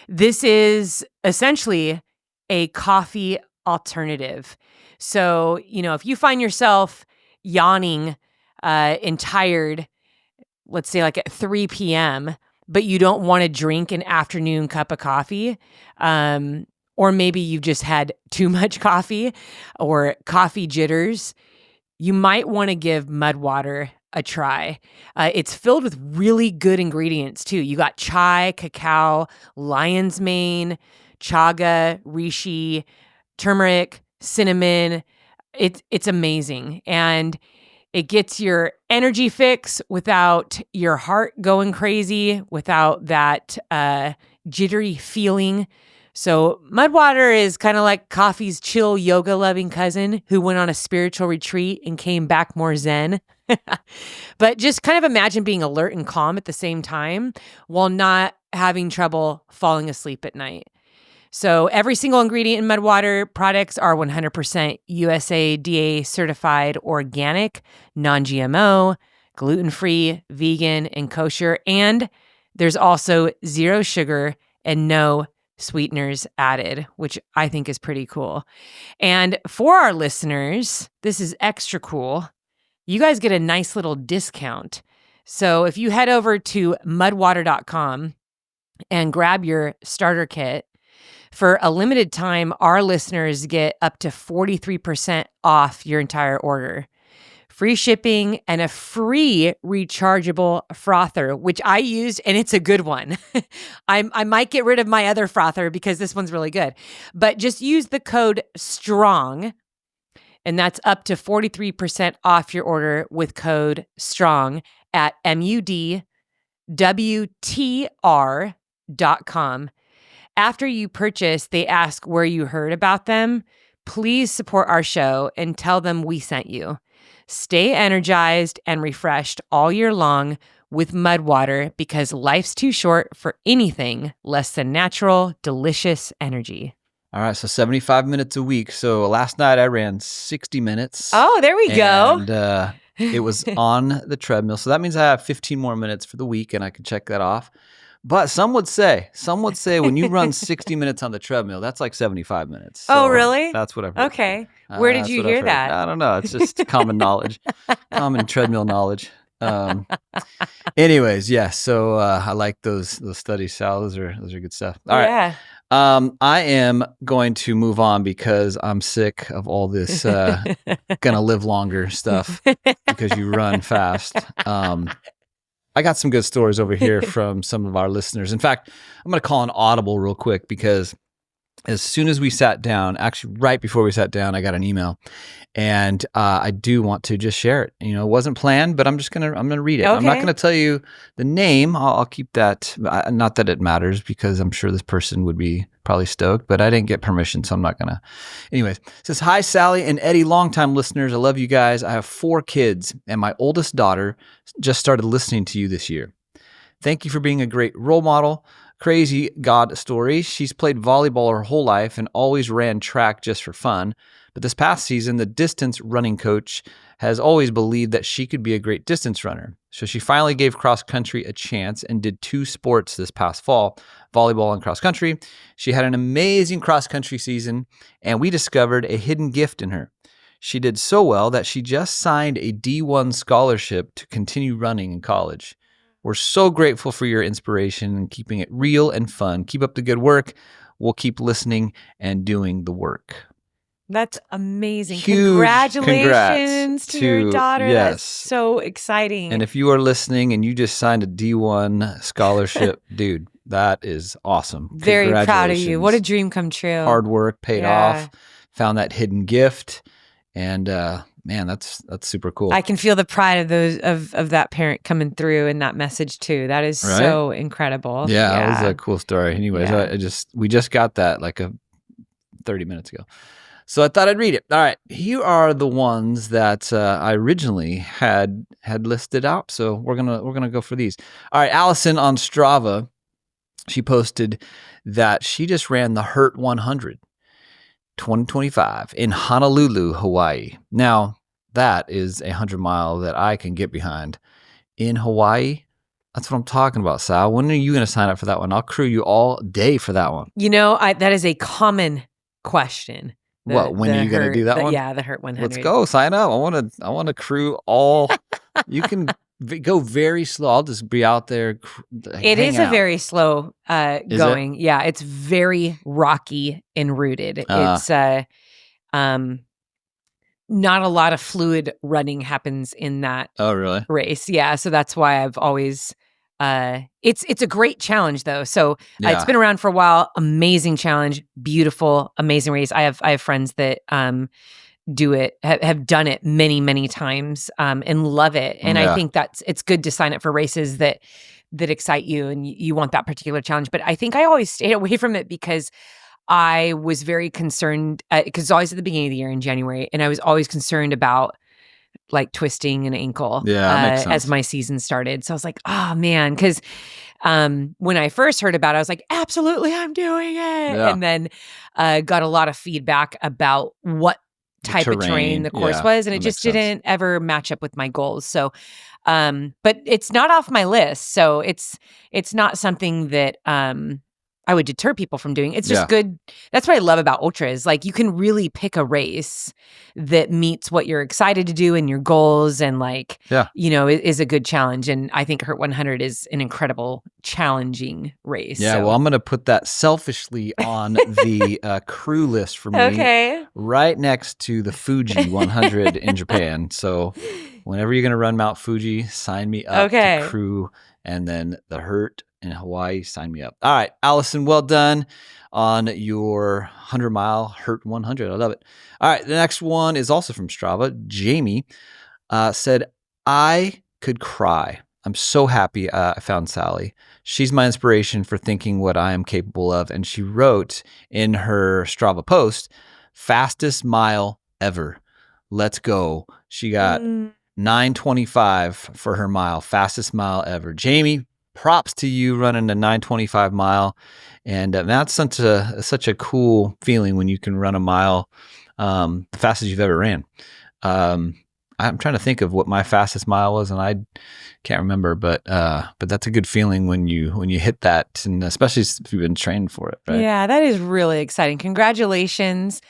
this is essentially a coffee alternative. So, if you find yourself yawning and tired, let's say like at 3 p.m., but you don't want to drink an afternoon cup of coffee, or maybe you've just had too much coffee or coffee jitters, you might want to give Mudwater a try. It's filled with really good ingredients too. You got chai, cacao, lion's mane, chaga, reishi, turmeric, cinnamon. It's amazing. And it gets your energy fix without your heart going crazy, without that jittery feeling. So Mudwater is kind of like coffee's chill yoga-loving cousin who went on a spiritual retreat and came back more zen. But just kind of imagine being alert and calm at the same time while not having trouble falling asleep at night. So every single ingredient in Mudwater products are 100% USADA certified organic, non-GMO, gluten-free, vegan, and kosher. And there's also zero sugar and no sweeteners added, which I think is pretty cool. And for our listeners, this is extra cool. You guys get a nice little discount. So if you head over to mudwater.com and grab your starter kit, for a limited time, our listeners get up to 43% off your entire order. Free shipping and a free rechargeable frother, which I used, and it's a good one. I might get rid of my other frother because this one's really good. But just use the code STRONG, and that's up to 43% off your order with code STRONG at mudwtr.com. After you purchase, they ask where you heard about them. Please support our show and tell them we sent you. Stay energized and refreshed all year long with Mudwater because life's too short for anything less than natural, delicious energy. All right, so 75 minutes a week. So last night I ran 60 minutes. Oh, there we go. And it was on the treadmill. So that means I have 15 more minutes for the week, and I can check that off. But some would say when you run 60 minutes on the treadmill, that's like 75 minutes. So oh, really? That's what I've heard. Okay. Where did you hear that? I don't know. It's just common knowledge, common treadmill knowledge. Anyways, yeah. So I like those studies, Sal. Those are good stuff. All right. Yeah. I am going to move on because I'm sick of all this gonna live longer stuff because you run fast. I got some good stories over here from some of our listeners. In fact, I'm going to call an audible real quick because as soon as we sat down, actually right before we sat down, I got an email, and I do want to just share it. You know, it wasn't planned, but I'm gonna read it. Okay. I'm not gonna tell you the name. I'll keep that. Not that it matters because I'm sure this person would be probably stoked, but I didn't get permission, so I'm not gonna. Anyways, it says, "Hi Sally and Eddie, longtime listeners. I love you guys. I have 4 kids, and my oldest daughter just started listening to you this year. Thank you for being a great role model. Crazy God story. She's played volleyball her whole life and always ran track just for fun. But this past season, the distance running coach has always believed that she could be a great distance runner. So she finally gave cross country a chance and did 2 sports this past fall, volleyball and cross country. She had an amazing cross country season, and we discovered a hidden gift in her. She did so well that she just signed a D1 scholarship to continue running in college. We're so grateful for your inspiration and keeping it real and fun. Keep up the good work. We'll keep listening and doing the work." That's amazing. Huge Congratulations to your daughter. Yes. That's so exciting. And if you are listening and you just signed a D1 scholarship, dude, that is awesome. Very proud of you. What a dream come true. Hard work paid off. Found that hidden gift. And man, that's super cool. I can feel the pride of those of that parent coming through in that message too. That is so incredible. Yeah, that was a cool story. Anyways, we just got that like 30 minutes ago. So I thought I'd read it. All right, here are the ones that I originally had listed out. So we're gonna go for these. All right, Allison on Strava, she posted that she just ran the Hurt 100, 2025 in Honolulu, Hawaii. Now that is 100-mile that I can get behind in Hawaii. That's what I'm talking about, Sal. When are you going to sign up for that one? I'll crew you all day for that one. You know, that is a common question. When are you going to do that one? Yeah, the Hurt 100. Let's go. Sign up. I want to crew all. You can go very slow. I'll just be out there. It is a very slow going. Yeah, it's very rocky and rooted. It's not a lot of fluid running happens in that Oh, really? race. Yeah. So that's why I've always, it's a great challenge though. So it's Yeah. been around for a while. Amazing challenge, beautiful, amazing race. I have friends that, do it, have done it many, many times, and love it. And I Yeah. think it's good to sign up for races that excite you and you want that particular challenge. But I think I always stayed away from it because I was very concerned, because it's always at the beginning of the year in January, and I was always concerned about like twisting an ankle Yeah, that makes as sense. my season started. So I was like, oh man, because when I first heard about it, I was like, absolutely, I'm doing it. Yeah. And then got a lot of feedback about what type of terrain the course was, and that it just makes sense. didn't ever match up with my goals. So, but it's not off my list. So it's not something that I would deter people from doing. It's just Yeah. good. That's what I love about ultras. Like you can really pick a race that meets what you're excited to do and your goals, and like, Yeah. you know, is a good challenge. And I think Hurt 100 is an incredible, challenging race. Yeah, So. well, I'm going to put that selfishly on the crew list for me, Okay. right next to the Fuji 100 in Japan. So whenever you're going to run Mount Fuji, sign me up Okay. to crew, and then the Hurt in Hawaii, sign me up. All right, Allison, well done on your 100-mile Hurt 100. I love it. All right, the next one is also from Strava. Jamie said, I could cry. I'm so happy I found Sally. She's my inspiration for thinking what I am capable of. And she wrote in her Strava post, fastest mile ever. Let's go. She got 9:25 for her mile, fastest mile ever. Jamie, props to you running a 9:25 mile. And that's such a cool feeling when you can run a mile the fastest you've ever ran. I'm trying to think of what my fastest mile was, and I can't remember. But that's a good feeling when you hit that, and especially if you've been training for it, right? Yeah, that is really exciting. Congratulations.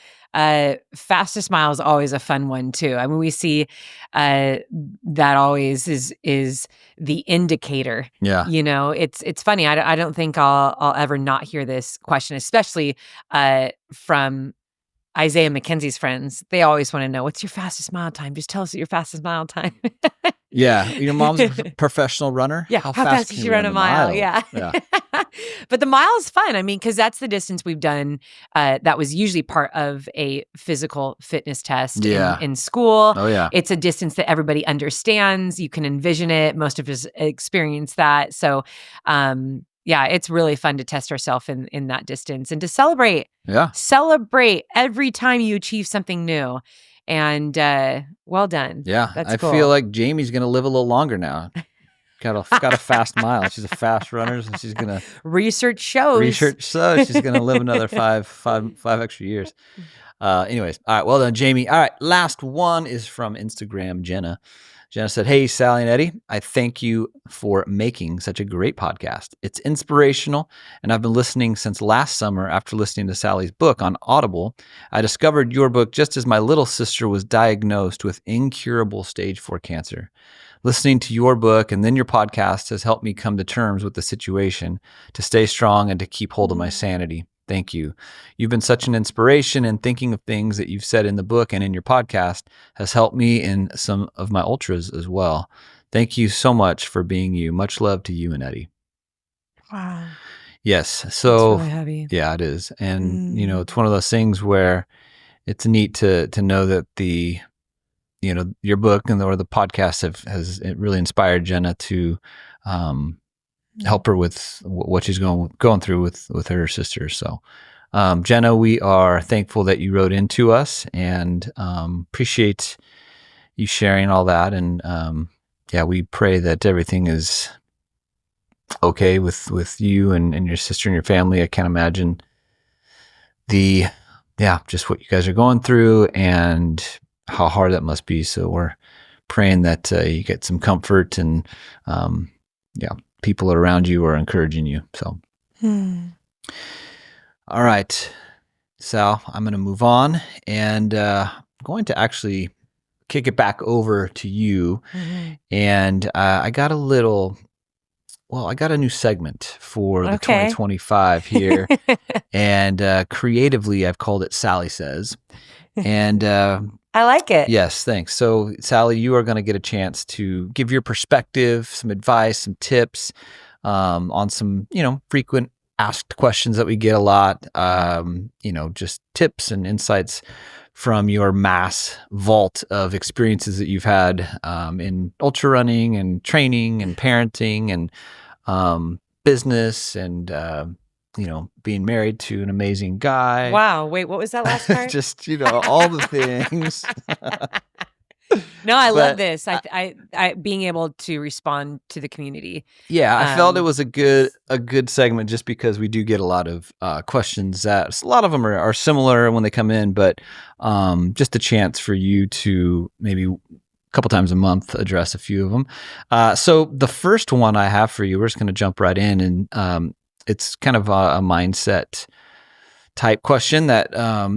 Fastest mile is always a fun one too. I mean, we see that always is the indicator. Yeah. You know, it's funny. I don't think I'll ever not hear this question, especially from Isaiah McKenzie's friends. They always want to know, what's your fastest mile time? Just tell us your fastest mile time. Yeah. Your mom's a professional runner. Yeah. How fast can you run a mile? Yeah. But the mile is fun. I mean, because that's the distance we've done. That was usually part of a physical fitness test in school. Oh, yeah. It's a distance that everybody understands. You can envision it. Most of us experience that. So, yeah, it's really fun to test ourselves in that distance and to celebrate. Yeah. Celebrate every time you achieve something new. And well done. Yeah. That's cool. Feel like Jamie's going to live a little longer now. Got a fast mile. She's a fast runner, so she's gonna research shows she's gonna live another five extra years. Anyways, all right, well done, Jamie. All right, last one is from Instagram, Jenna. Jenna said, "Hey, Sally and Eddie, I thank you for making such a great podcast. It's inspirational, and I've been listening since last summer after listening to Sally's book on Audible. I discovered your book just as my little sister was diagnosed with incurable stage 4 cancer. Listening to your book and then your podcast has helped me come to terms with the situation, to stay strong and to keep hold of my sanity. Thank you. You've been such an inspiration, and thinking of things that you've said in the book and in your podcast has helped me in some of my ultras as well. Thank you so much for being you. Much love to you and Eddie." Wow. Yes. So, it's really heavy. Yeah, it is. And, it's one of those things where it's neat to know that your book or the podcast has really inspired Jenna to help her with what she's going through with her sister. So, Jenna, we are thankful that you wrote into us, and appreciate you sharing all that. And we pray that everything is okay with you and your sister and your family. I can't imagine just what you guys are going through and how hard that must be. So we're praying that you get some comfort, and people around you are encouraging you. So, All right, Sal, I'm going to move on, and I'm going to actually kick it back over to you. And I got a new segment for the 2025 here. And creatively, I've called it Sally Says. And I like it. Yes, thanks. So, Sally, you are going to get a chance to give your perspective, some advice, some tips on some, frequent asked questions that we get a lot. Just tips and insights from your mass vault of experiences that you've had in ultra running and training and parenting and business and being married to an amazing guy. Wow. Wait, what was that last part? Just, all the things. No, I love this. I being able to respond to the community. Yeah, I felt it was a good segment just because we do get a lot of questions that a lot of them are similar when they come in, but just a chance for you to maybe a couple times a month address a few of them. So the first one I have for you, we're just going to jump right in, and it's kind of a mindset type question that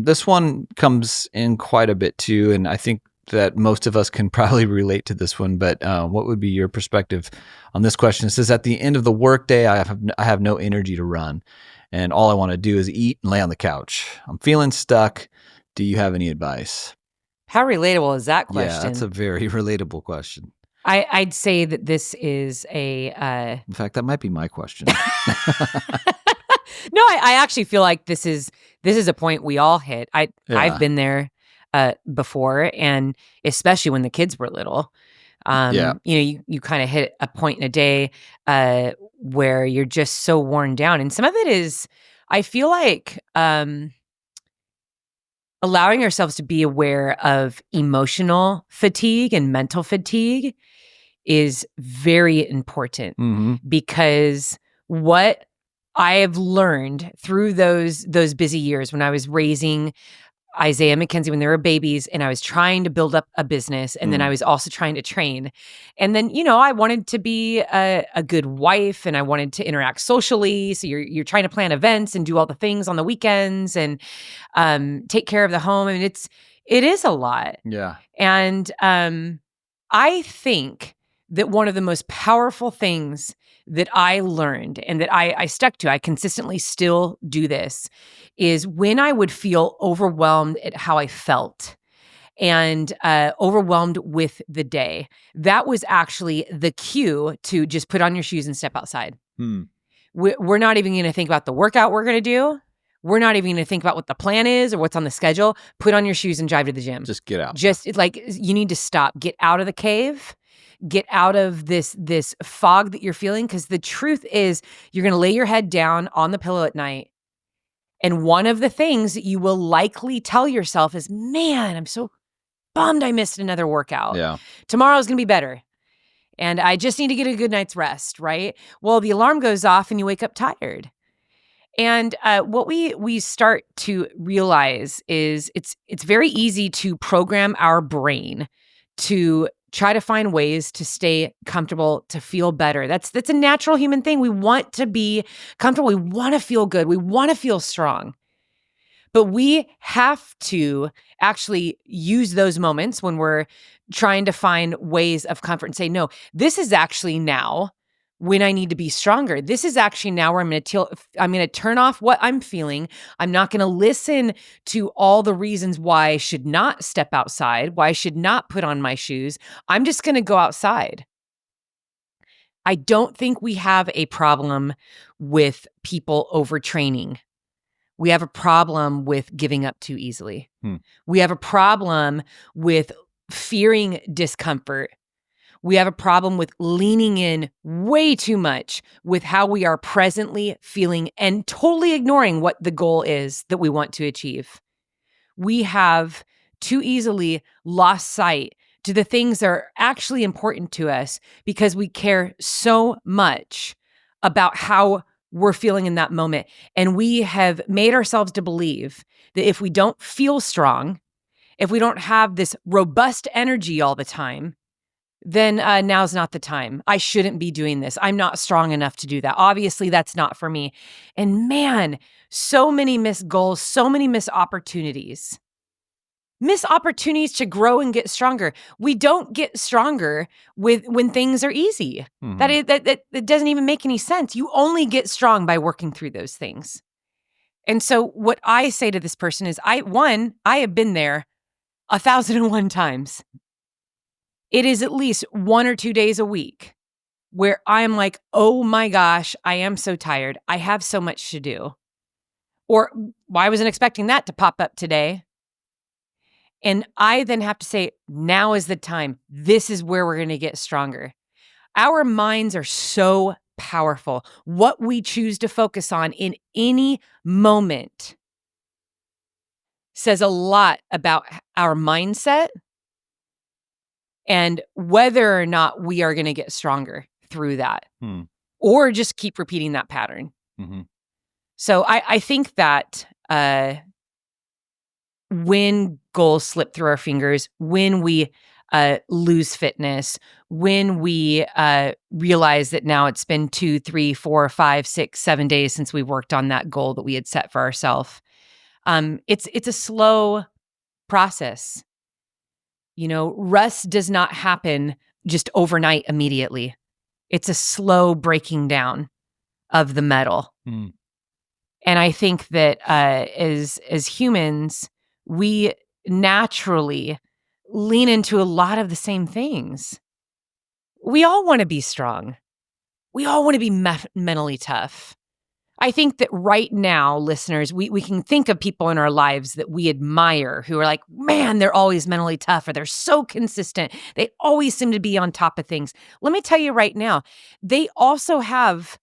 this one comes in quite a bit too, and I think that most of us can probably relate to this one, but what would be your perspective on this question? It says, at the end of the workday, I have no energy to run, and all I want to do is eat and lay on the couch. I'm feeling stuck. Do you have any advice? How relatable is that question? Yeah, that's a very relatable question. I'd say that this is a... In fact, that might be my question. No, I actually feel like this is a point we all hit. I've been there before, and especially when the kids were little. You kind of hit a point in a day where you're just so worn down, and some of it is, I feel like, allowing ourselves to be aware of emotional fatigue and mental fatigue is very important, because what I have learned through those busy years when I was raising Isaiah and Mackenzie when they were babies, and I was trying to build up a business, and then I was also trying to train. And then, I wanted to be a good wife, and I wanted to interact socially. So you're trying to plan events and do all the things on the weekends and take care of the home. I mean, it is a lot. Yeah. And I think that one of the most powerful things that I learned and that I stuck to, I consistently still do this, is when I would feel overwhelmed at how I felt and overwhelmed with the day, that was actually the cue to just put on your shoes and step outside. We're not even going to think about the workout we're going to do. We're not even going to think about what the plan is or what's on the schedule. Put on your shoes and drive to the gym. Just get out. Just like, you need to stop. Get out of the cave. Get out of this fog that you're feeling, because the truth is you're going to lay your head down on the pillow at night, and one of the things that you will likely tell yourself is, man, I'm so bummed I missed another workout. Yeah. Tomorrow's going to be better, and I just need to get a good night's rest, right? Well, the alarm goes off and you wake up tired. And what we start to realize is it's very easy to program our brain to try to find ways to stay comfortable, to feel better. That's a natural human thing. We want to be comfortable. We want to feel good. We want to feel strong. But we have to actually use those moments when we're trying to find ways of comfort and say, no, this is actually now when I need to be stronger. This is actually now where I'm going to turn off what I'm feeling. I'm not going to listen to all the reasons why I should not step outside, why I should not put on my shoes. I'm just going to go outside. I don't think we have a problem with people overtraining. We have a problem with giving up too easily. We have a problem with fearing discomfort. We have a problem with leaning in way too much with how we are presently feeling and totally ignoring what the goal is that we want to achieve. We have too easily lost sight to the things that are actually important to us because we care so much about how we're feeling in that moment. And we have made ourselves to believe that if we don't feel strong, if we don't have this robust energy all the time, then now's not the time. I shouldn't be doing this. I'm not strong enough to do that. Obviously, that's not for me. And man, so many missed goals, so many missed opportunities. Missed opportunities to grow and get stronger. We don't get stronger when things are easy. That doesn't even make any sense. You only get strong by working through those things. And so what I say to this person is, I have been there 1,001 times. It is at least 1 or 2 days a week where I'm like, oh my gosh, I am so tired. I have so much to do. Or well, I wasn't expecting that to pop up today. And I then have to say, now is the time. This is where we're going to get stronger. Our minds are so powerful. What we choose to focus on in any moment says a lot about our mindset and whether or not we are going to get stronger through that or just keep repeating that pattern. Mm-hmm. So I think that when goals slip through our fingers, when we lose fitness, when we realize that now it's been 2, 3, 4, 5, 6, 7 days since we worked on that goal that we had set for ourselves, it's a slow process. Rust does not happen just overnight immediately. It's a slow breaking down of the metal. Mm. And I think that as humans, we naturally lean into a lot of the same things. We all want to be strong. We all want to be mentally tough. I think that right now, listeners, we can think of people in our lives that we admire who are like, man, they're always mentally tough, or they're so consistent. They always seem to be on top of things. Let me tell you right now, they also have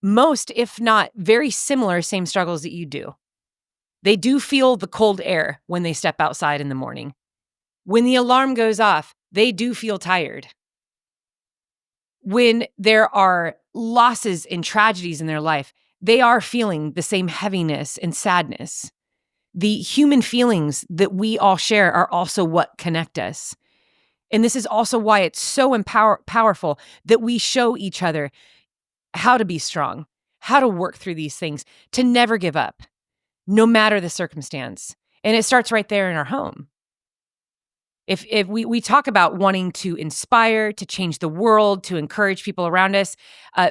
most, if not very similar, same struggles that you do. They do feel the cold air when they step outside in the morning. When the alarm goes off, they do feel tired. When there are losses and tragedies in their life, they are feeling the same heaviness and sadness. The human feelings that we all share are also what connect us. And this is also why it's so powerful that we show each other how to be strong, how to work through these things, to never give up, no matter the circumstance. And it starts right there in our home. If we talk about wanting to inspire, to change the world, to encourage people around us,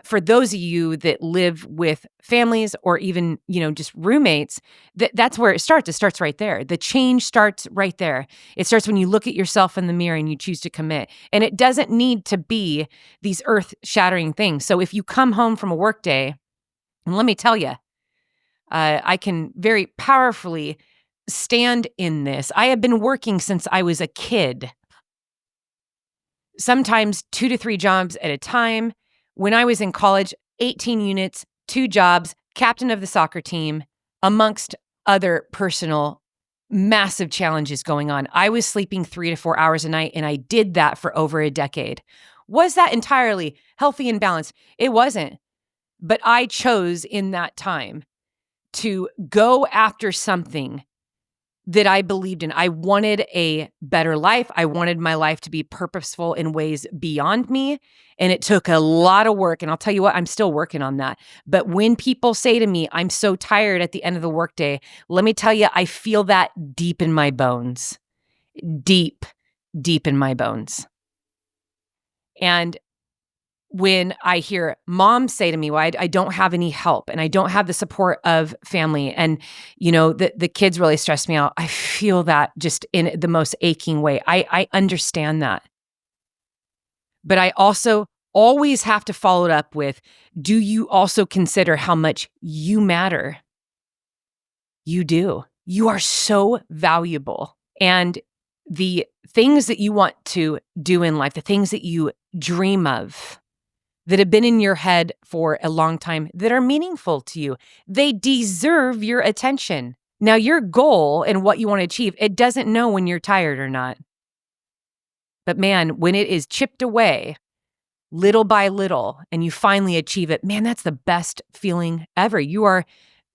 for those of you that live with families or even, just roommates, that's where it starts. It starts right there. The change starts right there. It starts when you look at yourself in the mirror and you choose to commit. And it doesn't need to be these earth-shattering things. So if you come home from a work day, and let me tell you, I can very powerfully stand in this. I have been working since I was a kid, sometimes 2 to 3 jobs at a time. When I was in college, 18 units, 2 jobs, captain of the soccer team, amongst other personal massive challenges going on. I was sleeping 3 to 4 hours a night, and I did that for over a decade. Was that entirely healthy and balanced? It wasn't. But I chose in that time to go after something that I believed in. I wanted a better life. I wanted my life to be purposeful in ways beyond me. And it took a lot of work. And I'll tell you what, I'm still working on that. But when people say to me, I'm so tired at the end of the workday, let me tell you, I feel that deep in my bones. Deep, deep in my bones. And when I hear moms say to me, well, I don't have any help and I don't have the support of family, and the kids really stress me out, I feel that just in the most aching way. I understand that. But I also always have to follow it up with, do you also consider how much you matter? You do. You are so valuable. And the things that you want to do in life, the things that you dream of, that have been in your head for a long time, that are meaningful to you, they deserve your attention. Now, your goal and what you want to achieve, it doesn't know when you're tired or not. But man, when it is chipped away little by little and you finally achieve it, man, that's the best feeling ever. You are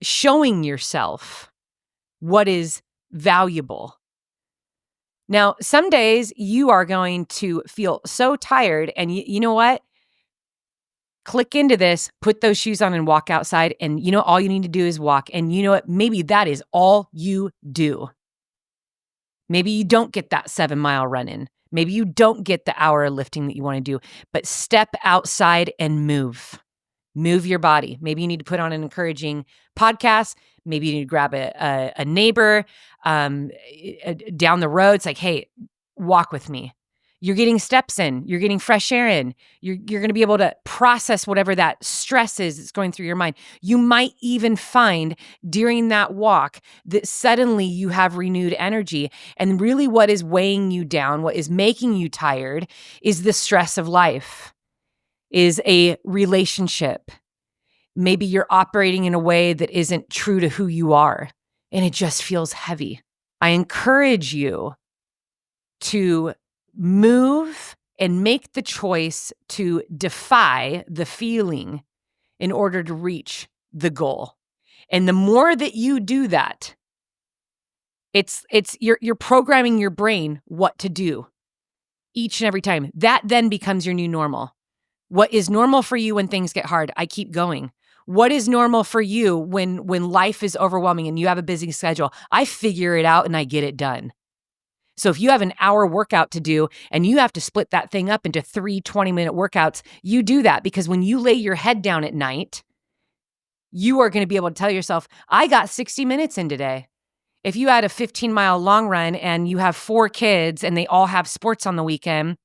showing yourself what is valuable. Now, some days you are going to feel so tired, and you know what? Click into this, put those shoes on and walk outside. And all you need to do is walk. And you know what? Maybe that is all you do. Maybe you don't get that 7-mile run in. Maybe you don't get the hour of lifting that you want to do, but step outside and move. Move your body. Maybe you need to put on an encouraging podcast. Maybe you need to grab a neighbor down the road. It's like, hey, walk with me. You're getting steps in. You're getting fresh air in. You're going to be able to process whatever that stress is that's going through your mind. You might even find during that walk that suddenly you have renewed energy. And really what is weighing you down, what is making you tired, is the stress of life, is a relationship. Maybe you're operating in a way that isn't true to who you are, and it just feels heavy. I encourage you to move and make the choice to defy the feeling in order to reach the goal. And the more that you do that, you're programming your brain what to do each and every time. That then becomes your new normal. What is normal for you when things get hard? I keep going. What is normal for you when life is overwhelming and you have a busy schedule? I figure it out and I get it done. So if you have an hour workout to do and you have to split that thing up into 3 20-minute workouts, you do that, because when you lay your head down at night, you are going to be able to tell yourself, I got 60 minutes in today. If you had a 15-mile long run and you have 4 kids and they all have sports on the weekend,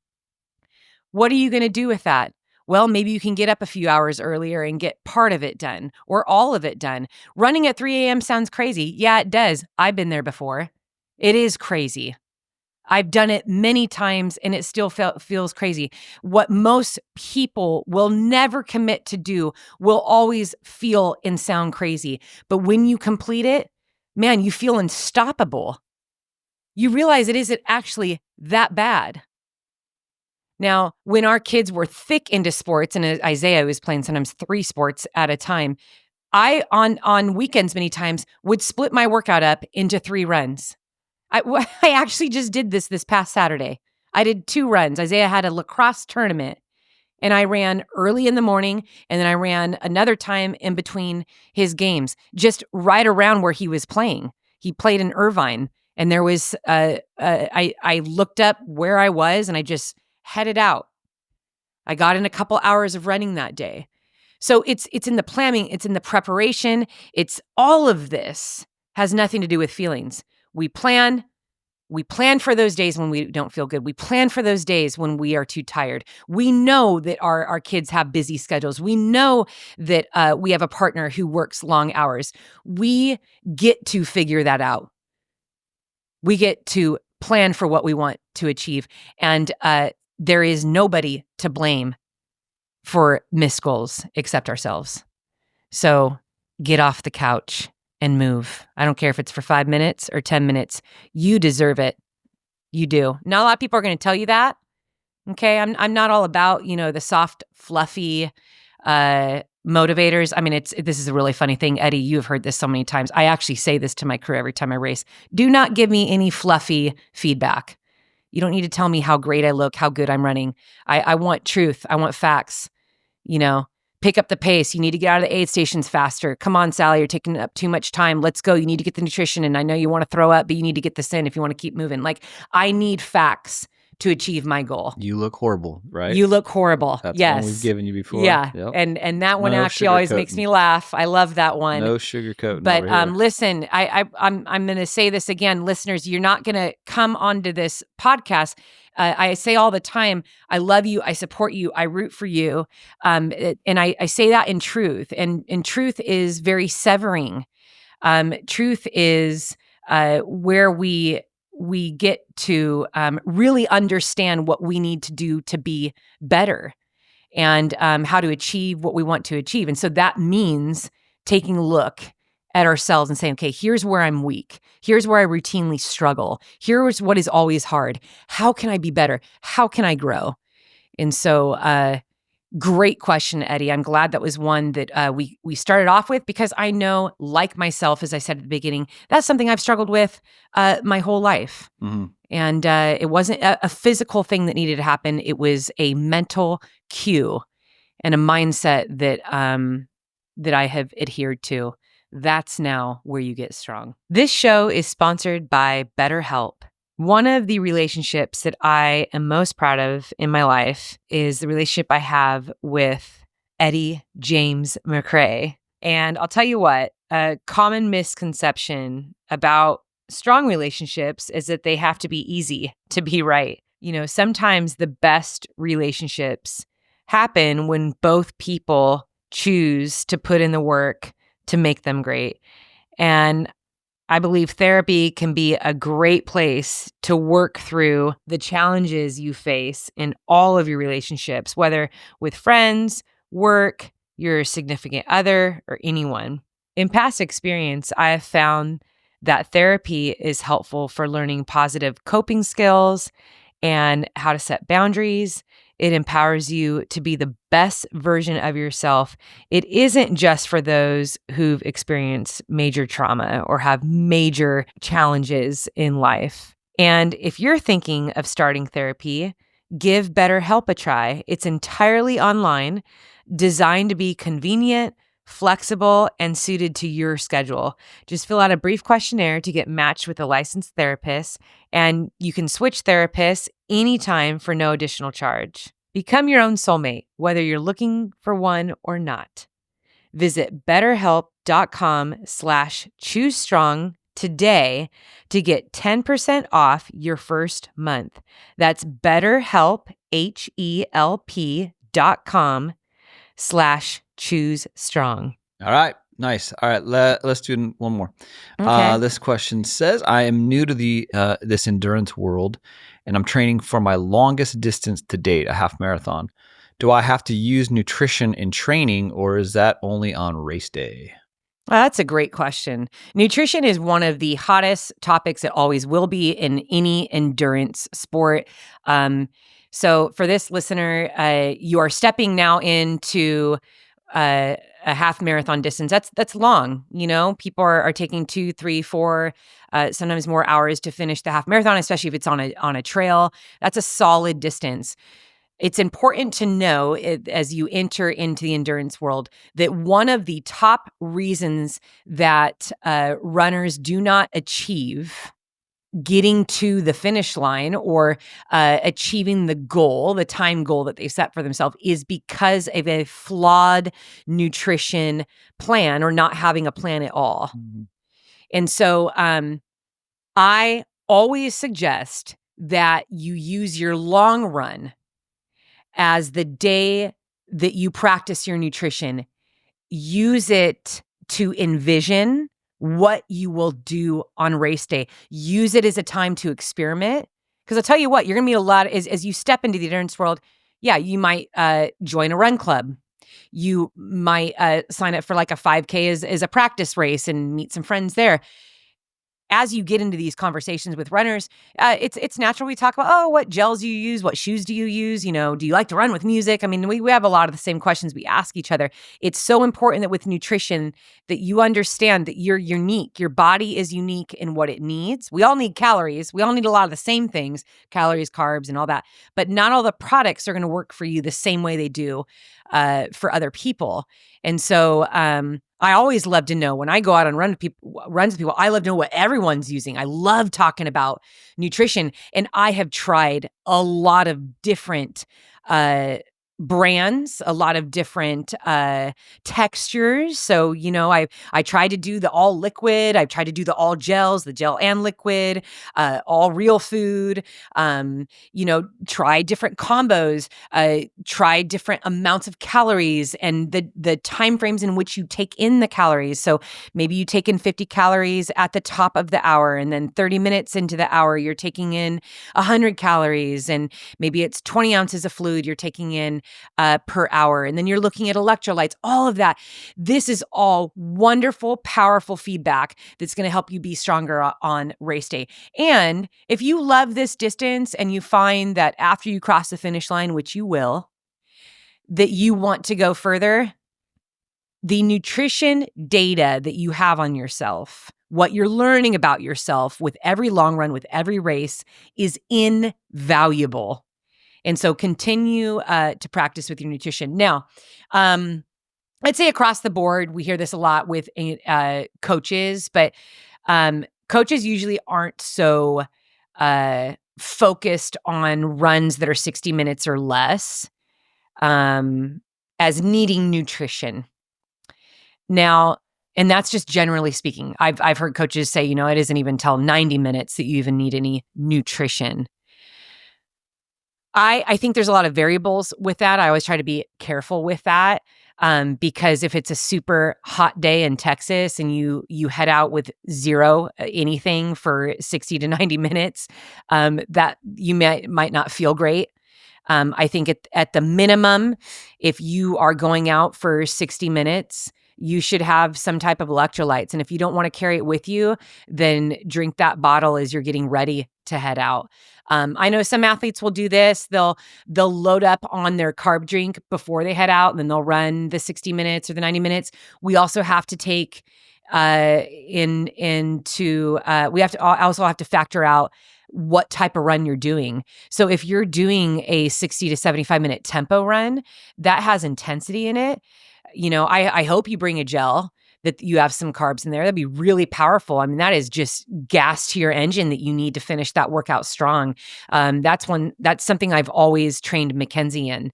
what are you going to do with that? Well, maybe you can get up a few hours earlier and get part of it done or all of it done. Running at 3 a.m. sounds crazy. Yeah, it does. I've been there before. It is crazy. I've done it many times and it still feels crazy. What most people will never commit to do will always feel and sound crazy. But when you complete it, man, you feel unstoppable. You realize it isn't actually that bad. Now, when our kids were thick into sports, and Isaiah was playing sometimes 3 sports at a time, I, on weekends many times, would split my workout up into 3 runs. I actually just did this past Saturday. I did 2 runs. Isaiah had a lacrosse tournament, and I ran early in the morning, and then I ran another time in between his games, just right around where he was playing. He played in Irvine, and there was I looked up where I was, and I just headed out. I got in a couple hours of running that day. So it's in the planning, it's in the preparation. It's all of this has nothing to do with feelings. We plan for those days when we don't feel good. We plan for those days when we are too tired. We know that our kids have busy schedules. We know that we have a partner who works long hours. We get to figure that out. We get to plan for what we want to achieve. And there is nobody to blame for missed goals except ourselves. So get off the couch and move. I don't care if it's for 5 minutes or 10 minutes. You deserve it. You do. Not a lot of people are going to tell you that. Okay. I'm not all about, the soft, fluffy motivators. I mean, this is a really funny thing. Eddie, you have heard this so many times. I actually say this to my crew every time I race. Do not give me any fluffy feedback. You don't need to tell me how great I look, how good I'm running. I want truth. I want facts. Pick up the pace. You need to get out of the aid stations faster. Come on, Sally, you're taking up too much time. Let's go. You need to get the nutrition. And I know you want to throw up, but you need to get this in if you want to keep moving. Like, I need facts to achieve my goal. You look horrible, right? You look horrible. That's yes. one we've given you before. Yeah. Yep. And that one actually always makes me laugh. I love that one. No sugarcoating. But listen, I'm going to say this again, listeners. You're not going to come onto this podcast. I say all the time, I love you, I support you, I root for you. And I say that in truth. And truth is very severing. Truth is where we get to really understand what we need to do to be better and how to achieve what we want to achieve. And so that means taking a look at ourselves and saying, okay, here's where I'm weak. Here's where I routinely struggle. Here's what is always hard. How can I be better? How can I grow? And so great question, Eddie. I'm glad that was one that we started off with, because I know, like myself, as I said at the beginning, that's something I've struggled with my whole life. Mm-hmm. And it wasn't a physical thing that needed to happen. It was a mental cue and a mindset that I have adhered to. That's now where you get strong. This show is sponsored by BetterHelp. One of the relationships that I am most proud of in my life is the relationship I have with Eddie James McRae. And I'll tell you what, a common misconception about strong relationships is that they have to be easy to be right. Sometimes the best relationships happen when both people choose to put in the work to make them great. And I believe therapy can be a great place to work through the challenges you face in all of your relationships, whether with friends, work, your significant other, or anyone. In past experience, I have found that therapy is helpful for learning positive coping skills and how to set boundaries. It empowers you to be the best version of yourself. It isn't just for those who've experienced major trauma or have major challenges in life. And if you're thinking of starting therapy, give BetterHelp a try. It's entirely online, designed to be convenient, flexible, and suited to your schedule. Just fill out a brief questionnaire to get matched with a licensed therapist, and you can switch therapists anytime for no additional charge. Become your own soulmate, whether you're looking for one or not. Visit betterhelp.com/choosestrong today to get 10% off your first month. That's BetterHelp, HELP.com/choosestrong. All right. Nice. All right. Let's do one more. Okay. This question says, I am new to this endurance world, and I'm training for my longest distance to date, a half marathon. Do I have to use nutrition in training, or is that only on race day? Well, that's a great question. Nutrition is one of the hottest topics. It always will be in any endurance sport. So for this listener, you are stepping now into a half marathon distance. That's long. People are taking 2, 3, 4, sometimes more hours to finish the half marathon, especially if it's on a trail. That's a solid distance. It's important to know as you enter into the endurance world that one of the top reasons that runners do not achieve getting to the finish line or achieving the time goal that they set for themselves is because of a flawed nutrition plan or not having a plan at all. Mm-hmm. And so I always suggest that you use your long run as the day that you practice your nutrition. Use it to envision what you will do on race day. Use it as a time to experiment. Because I'll tell you what, you're going to meet a lot as you step into the endurance world. Yeah, you might join a run club. You might sign up for like a 5K as a practice race and meet some friends there. As you get into these conversations with runners, it's natural. We talk about, what gels do you use? What shoes do you use? Do you like to run with music? I mean, we have a lot of the same questions we ask each other. It's so important that with nutrition that you understand that you're unique. Your body is unique in what it needs. We all need calories. We all need a lot of the same things, calories, carbs, and all that. But not all the products are going to work for you the same way they do for other people. And so I always love to know when I go out on runs with people, I love to know what everyone's using. I love talking about nutrition. And I have tried a lot of different brands, a lot of different textures. So, I tried to do the all liquid. I've tried to do the all gels, the gel and liquid, all real food, try different combos, try different amounts of calories and the time frames in which you take in the calories. So maybe you take in 50 calories at the top of the hour, and then 30 minutes into the hour, you're taking in 100 calories, and maybe it's 20 ounces of fluid you're taking in per hour. And then you're looking at electrolytes, all of that. This is all wonderful, powerful feedback that's going to help you be stronger on race day. And if you love this distance and you find that after you cross the finish line, which you will, that you want to go further, the nutrition data that you have on yourself, what you're learning about yourself with every long run, with every race, is invaluable. And so continue to practice with your nutrition. Now, I'd say across the board, we hear this a lot with coaches, but coaches usually aren't so focused on runs that are 60 minutes or less as needing nutrition. Now, and that's just generally speaking. I've heard coaches say, it isn't even till 90 minutes that you even need any nutrition. I think there's a lot of variables with that. I always try to be careful with that. Because if it's a super hot day in Texas and you head out with zero anything for 60 to 90 minutes, that you might not feel great. I think at the minimum, if you are going out for 60 minutes, you should have some type of electrolytes. And if you don't want to carry it with you, then drink that bottle as you're getting ready to head out. I know some athletes will do this. They'll load up on their carb drink before they head out, and then they'll run the 60 minutes or the 90 minutes. We also have to take also have to factor out what type of run you're doing. So if you're doing a 60 to 75 minute tempo run, that has intensity in it. I hope you bring a gel that you have some carbs in there. That'd be really powerful. I mean, that is just gas to your engine that you need to finish that workout strong. That's something I've always trained Mackenzie in.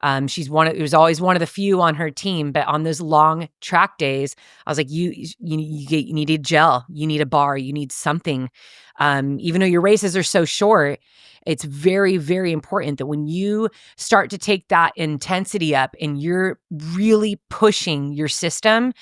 It was always one of the few on her team, but on those long track days, I was like, you need a gel, you need a bar, you need something. Even though your races are so short, it's very, very important that when you start to take that intensity up and you're really pushing your system,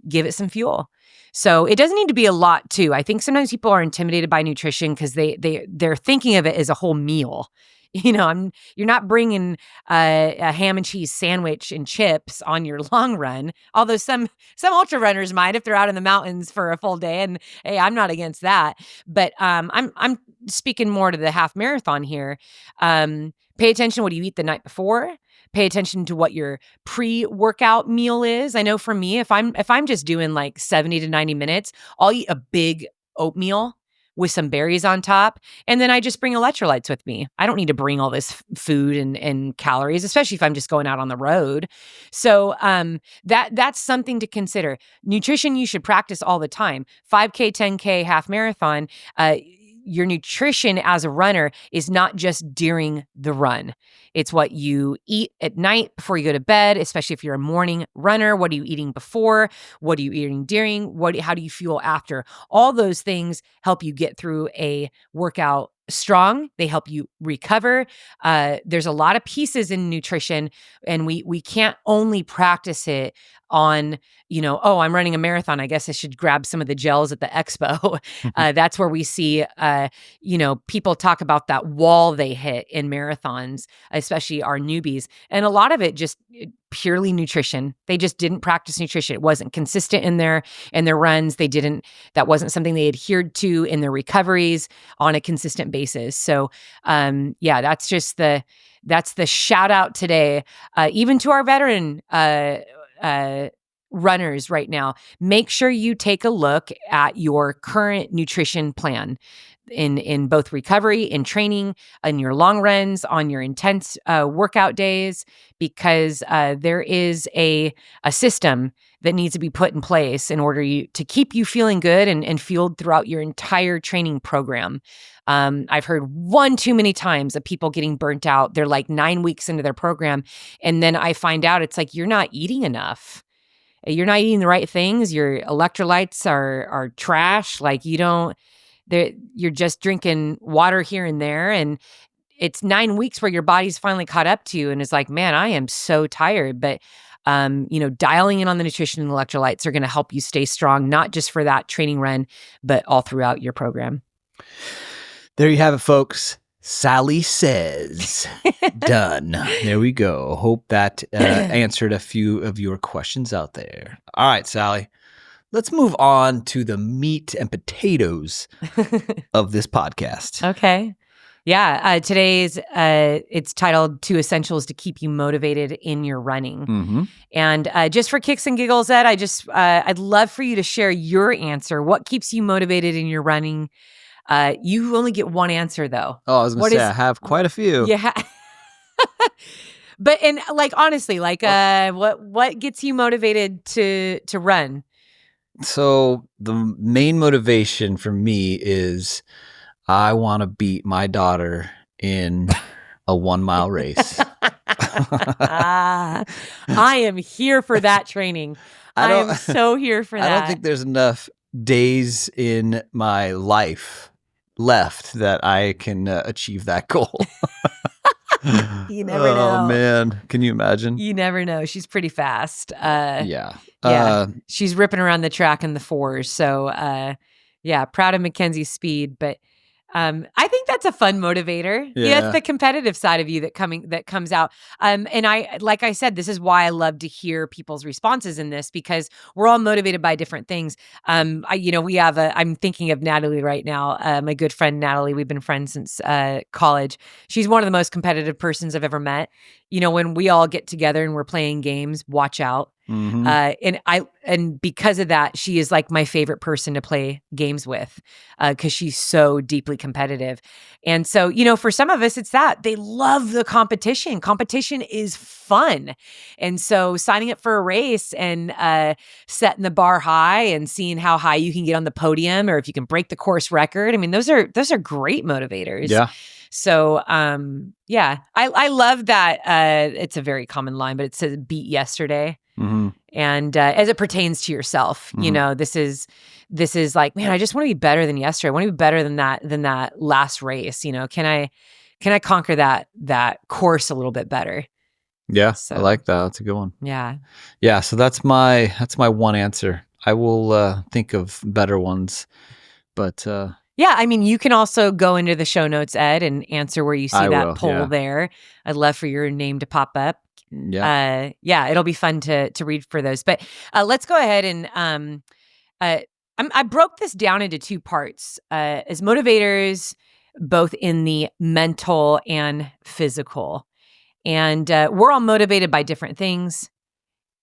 give it some fuel. So it doesn't need to be a lot too. I think sometimes people are intimidated by nutrition because they're thinking of it as a whole meal. You're not bringing a ham and cheese sandwich and chips on your long run, although some ultra runners might if they're out in the mountains for a full day. And hey, I'm not against that. But I'm speaking more to the half marathon here. Pay attention to what you eat the night before. Pay attention to what your pre-workout meal is. I know for me, if I'm just doing like 70 to 90 minutes, I'll eat a big oatmeal with some berries on top. And then I just bring electrolytes with me. I don't need to bring all this food and calories, especially if I'm just going out on the road. So that's something to consider. Nutrition you should practice all the time. 5K, 10K, half marathon, your nutrition as a runner is not just during the run. It's what you eat at night before you go to bed, especially if you're a morning runner. What are you eating before? What are you eating during? How do you fuel after? All those things help you get through a workout strong. They help you recover. There's a lot of pieces in nutrition, and we can't only practice it on, I'm running a marathon, I guess I should grab some of the gels at the expo. That's where we see, people talk about that wall they hit in marathons, especially our newbies. And a lot of it just purely nutrition. They just didn't practice nutrition. It wasn't consistent in their runs. That wasn't something they adhered to in their recoveries on a consistent basis. So, that's just that's the shout out today, even to our veteran, runners right now. Make sure you take a look at your current nutrition plan in both recovery, in training, in your long runs, on your intense workout days, because there is a system that needs to be put in place in order to keep you feeling good and fueled throughout your entire training program. I've heard one too many times of people getting burnt out. They're like 9 weeks into their program, and then I find out it's like, you're not eating enough. You're not eating the right things. Your electrolytes are trash. Like you're just drinking water here and there. And it's 9 weeks where your body's finally caught up to you. And it's like, man, I am so tired. But, dialing in on the nutrition and electrolytes are going to help you stay strong, not just for that training run, but all throughout your program. There you have it, folks. Sally says, done. There we go. Hope that answered a few of your questions out there. All right, Sally, let's move on to the meat and potatoes of this podcast. Okay. Yeah. Today's, it's titled 2 Essentials to Keep You Motivated in Your Running. Mm-hmm. And just for kicks and giggles, Ed, I'd love for you to share your answer. What keeps you motivated in your running? You only get one answer, though. Oh, I was going to say, I have quite a few. Yeah. But, and like, honestly, like, what gets you motivated to run? So the main motivation for me is I want to beat my daughter in a 1 mile race. I am here for that training. I am so here for that. I don't think there's enough days in my life left that I can achieve that goal. You never know. Oh man, can you imagine? You never know. She's pretty fast. Yeah. She's ripping around the track in the 4s. So proud of Mackenzie's speed, but I think that's a fun motivator. Yeah, it's the competitive side of you that comes out. And like I said, this is why I love to hear people's responses in this, because we're all motivated by different things. I'm thinking of Natalie right now. My good friend Natalie, we've been friends since college. She's one of the most competitive persons I've ever met. When we all get together and we're playing games, watch out. Mm-hmm. And because of that, she is like my favorite person to play games with, because she's so deeply competitive. And so, for some of us, it's that they love the competition. Competition is fun. And so signing up for a race and setting the bar high and seeing how high you can get on the podium, or if you can break the course record. I mean, those are great motivators. Yeah. So, I love that. It's a very common line, but it says beat yesterday. Mm-hmm. And as it pertains to yourself, this is like, man, I just want to be better than yesterday. I want to be better than that last race. Can I conquer that course a little bit better? Yeah, so, I like that. That's a good one. Yeah. Yeah. So that's my one answer. I will think of better ones, but yeah, I mean, you can also go into the show notes, Ed, and answer where you see that poll there. I'd love for your name to pop up. Yeah. It'll be fun to read for those. But let's go ahead and I broke this down into 2 parts as motivators, both in the mental and physical. And we're all motivated by different things.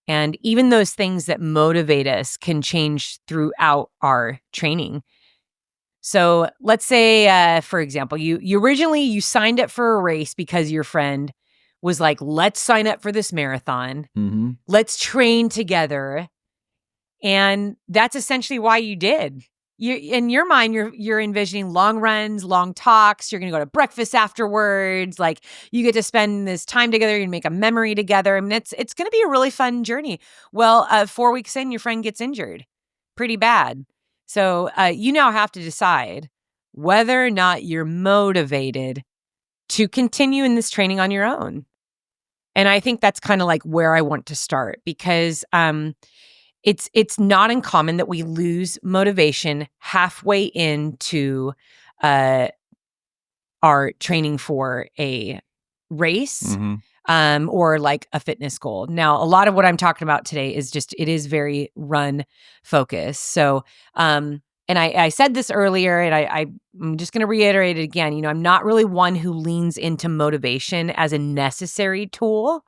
And even those things that motivate us can change throughout our training. So let's say, for example, you originally signed up for a race because your friend was like, let's sign up for this marathon. Mm-hmm. Let's train together. And that's essentially why you did. In your mind, you're envisioning long runs, long talks. You're going to go to breakfast afterwards. Like, you get to spend this time together. You're going to make a memory together. I mean, it's going to be a really fun journey. Well, 4 weeks in, your friend gets injured pretty bad. So you now have to decide whether or not you're motivated to continue in this training on your own. And I think that's kind of like where I want to start, because it's not uncommon that we lose motivation halfway into our training for a race, or like a fitness goal. Now, a lot of what I'm talking about today is it is very run focused. So, and I said this earlier, and I'm just going to reiterate it again. I'm not really one who leans into motivation as a necessary tool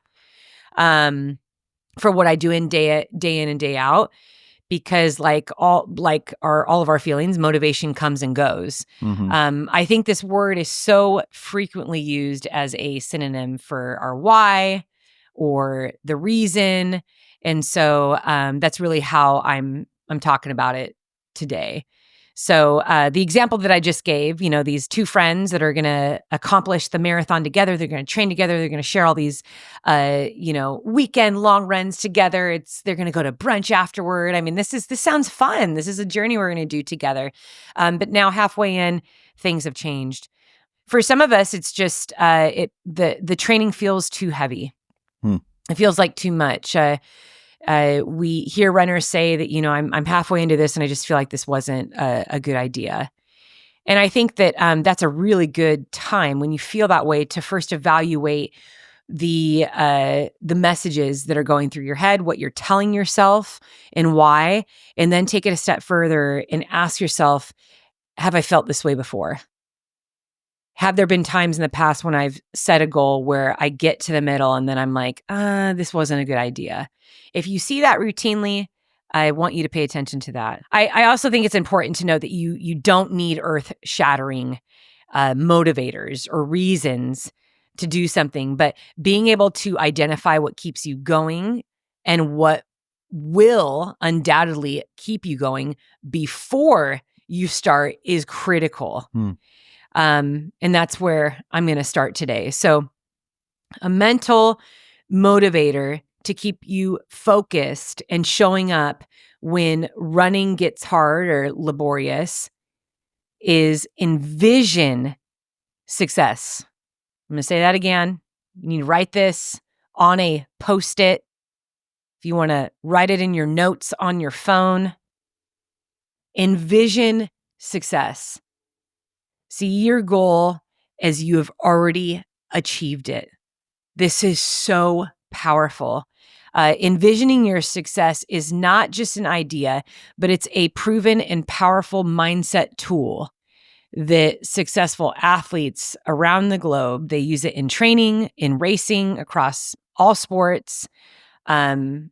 for what I do day in and day out, because all of our feelings, motivation comes and goes. I think this word is so frequently used as a synonym for our why or the reason. And so that's really how I'm talking about it today. So the example that I just gave, these 2 friends that are going to accomplish the marathon together, they're going to train together, they're going to share all these, weekend long runs together. They're going to go to brunch afterward. I mean, this sounds fun. This is a journey we're going to do together. But now halfway in, things have changed. For some of us, it's just the training feels too heavy. It feels like too much. We hear runners say that, I'm halfway into this and I just feel like this wasn't a good idea. And I think that that's a really good time when you feel that way to first evaluate the messages that are going through your head, what you're telling yourself and why, and then take it a step further and ask yourself, have I felt this way before? Have there been times in the past when I've set a goal where I get to the middle and then I'm like, this wasn't a good idea? If you see that routinely, I want you to pay attention to that. I also think it's important to know that you don't need earth-shattering motivators or reasons to do something, but being able to identify what keeps you going and what will undoubtedly keep you going before you start is critical. And that's where I'm going to start today. So a mental motivator to keep you focused and showing up when running gets hard or laborious is envision success. I'm going to say that again. You need to write this on a Post-it. If you want to write it in your notes on your phone, envision success. See your goal as you have already achieved it. This is so powerful. Envisioning your success is not just an idea, but it's a proven and powerful mindset tool that successful athletes around the globe, they use it in training, in racing, across all sports. And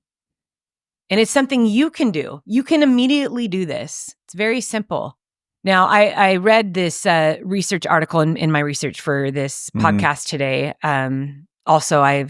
it's something you can do. You can immediately do this. It's very simple. Now, I read this research article in my research for this podcast today. Also, I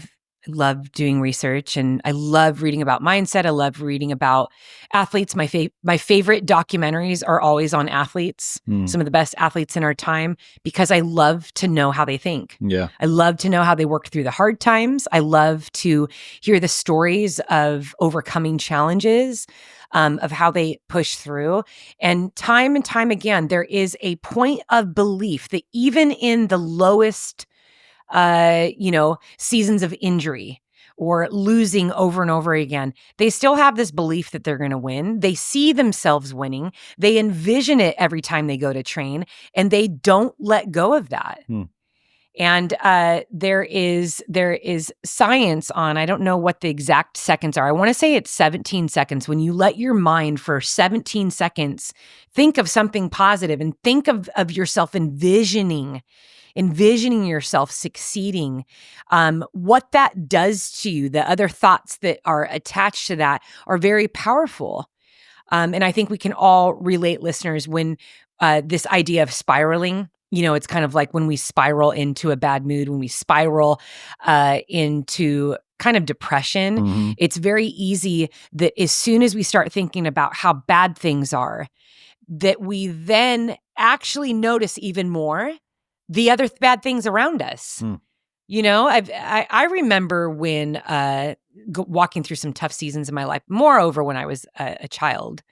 love doing research and I love reading about mindset. I love reading about athletes. My favorite documentaries are always on athletes, some of the best athletes in our time, because I love to know how they think. Yeah. I love to know how they work through the hard times. I love to hear the stories of overcoming challenges, of how they push through. And time again, there is a point of belief that even in the lowest seasons of injury or losing over and over again, they still have this belief that they're going to win. They see themselves winning. They envision it every time they go to train, and they don't let go of that. And there is science on, I don't know what the exact seconds are. I want to say it's 17 seconds. When you let your mind for 17 seconds think of something positive and think of yourself envisioning yourself succeeding, what that does to you, the other thoughts that are attached to that are very powerful. And I think we can all relate, listeners, when this idea of spiraling, it's kind of like when we spiral into a bad mood, when we spiral into kind of depression, it's very easy that as soon as we start thinking about how bad things are, that we then actually notice even more the other bad things around us. I remember when walking through some tough seasons in my life, moreover when I was a child,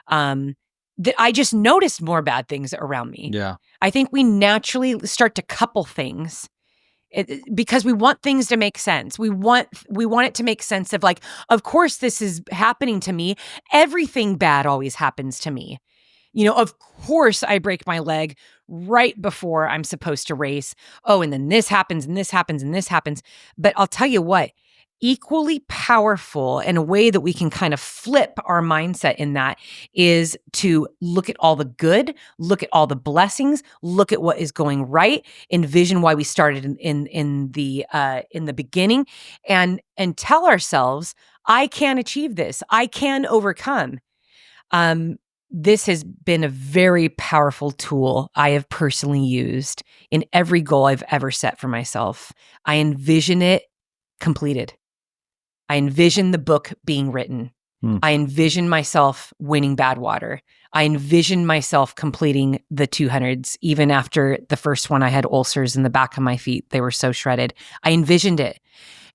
that I just noticed more bad things around me. Yeah. I think we naturally start to couple things because we want things to make sense. We want it to make sense of like, of course this is happening to me. Everything bad always happens to me. Of course I break my leg right before I'm supposed to race. Oh, and then this happens and this happens and this happens. But I'll tell you what, equally powerful and a way that we can kind of flip our mindset in that is to look at all the good, look at all the blessings, look at what is going right, envision why we started in the beginning, and tell ourselves, I can achieve this. I can overcome. This has been a very powerful tool I have personally used in every goal I've ever set for myself. I envision it completed. I envision the book being written. I envision myself winning Badwater. I envision myself completing the 200s. Even after the first one, I had ulcers in the back of my feet. They were so shredded. I envisioned it.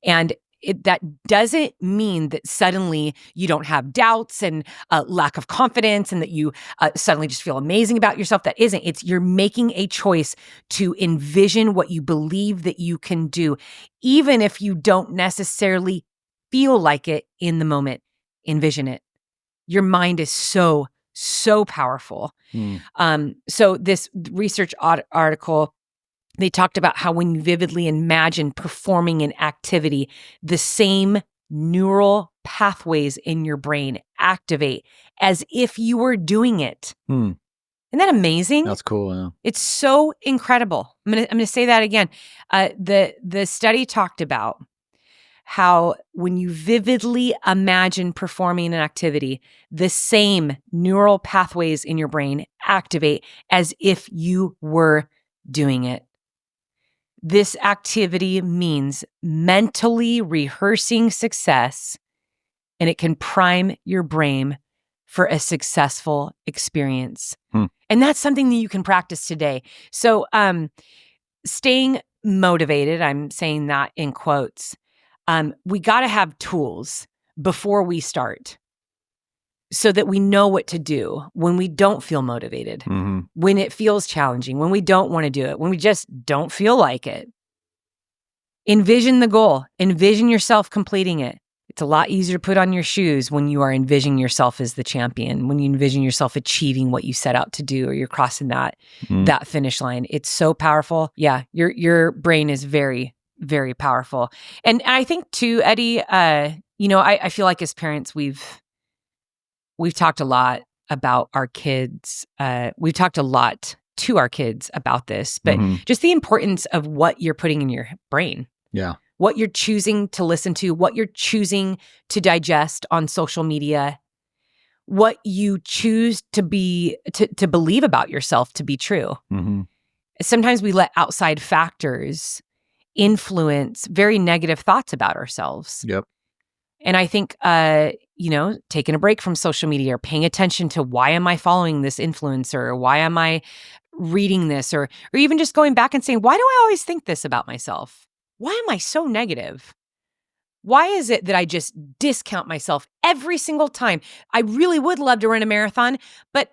And that doesn't mean that suddenly you don't have doubts and lack of confidence and that you suddenly just feel amazing about yourself. That isn't. It's you're making a choice to envision what you believe that you can do, even if you don't necessarily feel like it in the moment. Envision it. Your mind is so powerful. So this research article, they talked about how when you vividly imagine performing an activity, the same neural pathways in your brain activate as if you were doing it. Isn't that amazing? That's cool. Yeah. It's so incredible. I'm gonna say that again. The study talked about how when you vividly imagine performing an activity, the same neural pathways in your brain activate as if you were doing it. This activity means mentally rehearsing success, and it can prime your brain for a successful experience. And that's something that you can practice today. So, staying motivated, I'm saying that in quotes, we got to have tools before we start so that we know what to do when we don't feel motivated, when it feels challenging, when we don't want to do it, when we just don't feel like it. Envision the goal. Envision yourself completing it. It's a lot easier to put on your shoes when you are envisioning yourself as the champion, when you envision yourself achieving what you set out to do, or you're crossing that finish line. It's so powerful. Yeah, your brain is very, very powerful. And I think too, Eddie, I feel like as parents, we've talked a lot about our kids. We've talked a lot to our kids about this, but just the importance of what you're putting in your brain. Yeah. What you're choosing to listen to, what you're choosing to digest on social media, what you choose to believe about yourself to be true. Sometimes we let outside factors influence very negative thoughts about ourselves. Yep. And I think, taking a break from social media or paying attention to why am I following this influencer, or why am I reading this, or even just going back and saying, why do I always think this about myself? Why am I so negative? Why is it that I just discount myself every single time? I really would love to run a marathon, but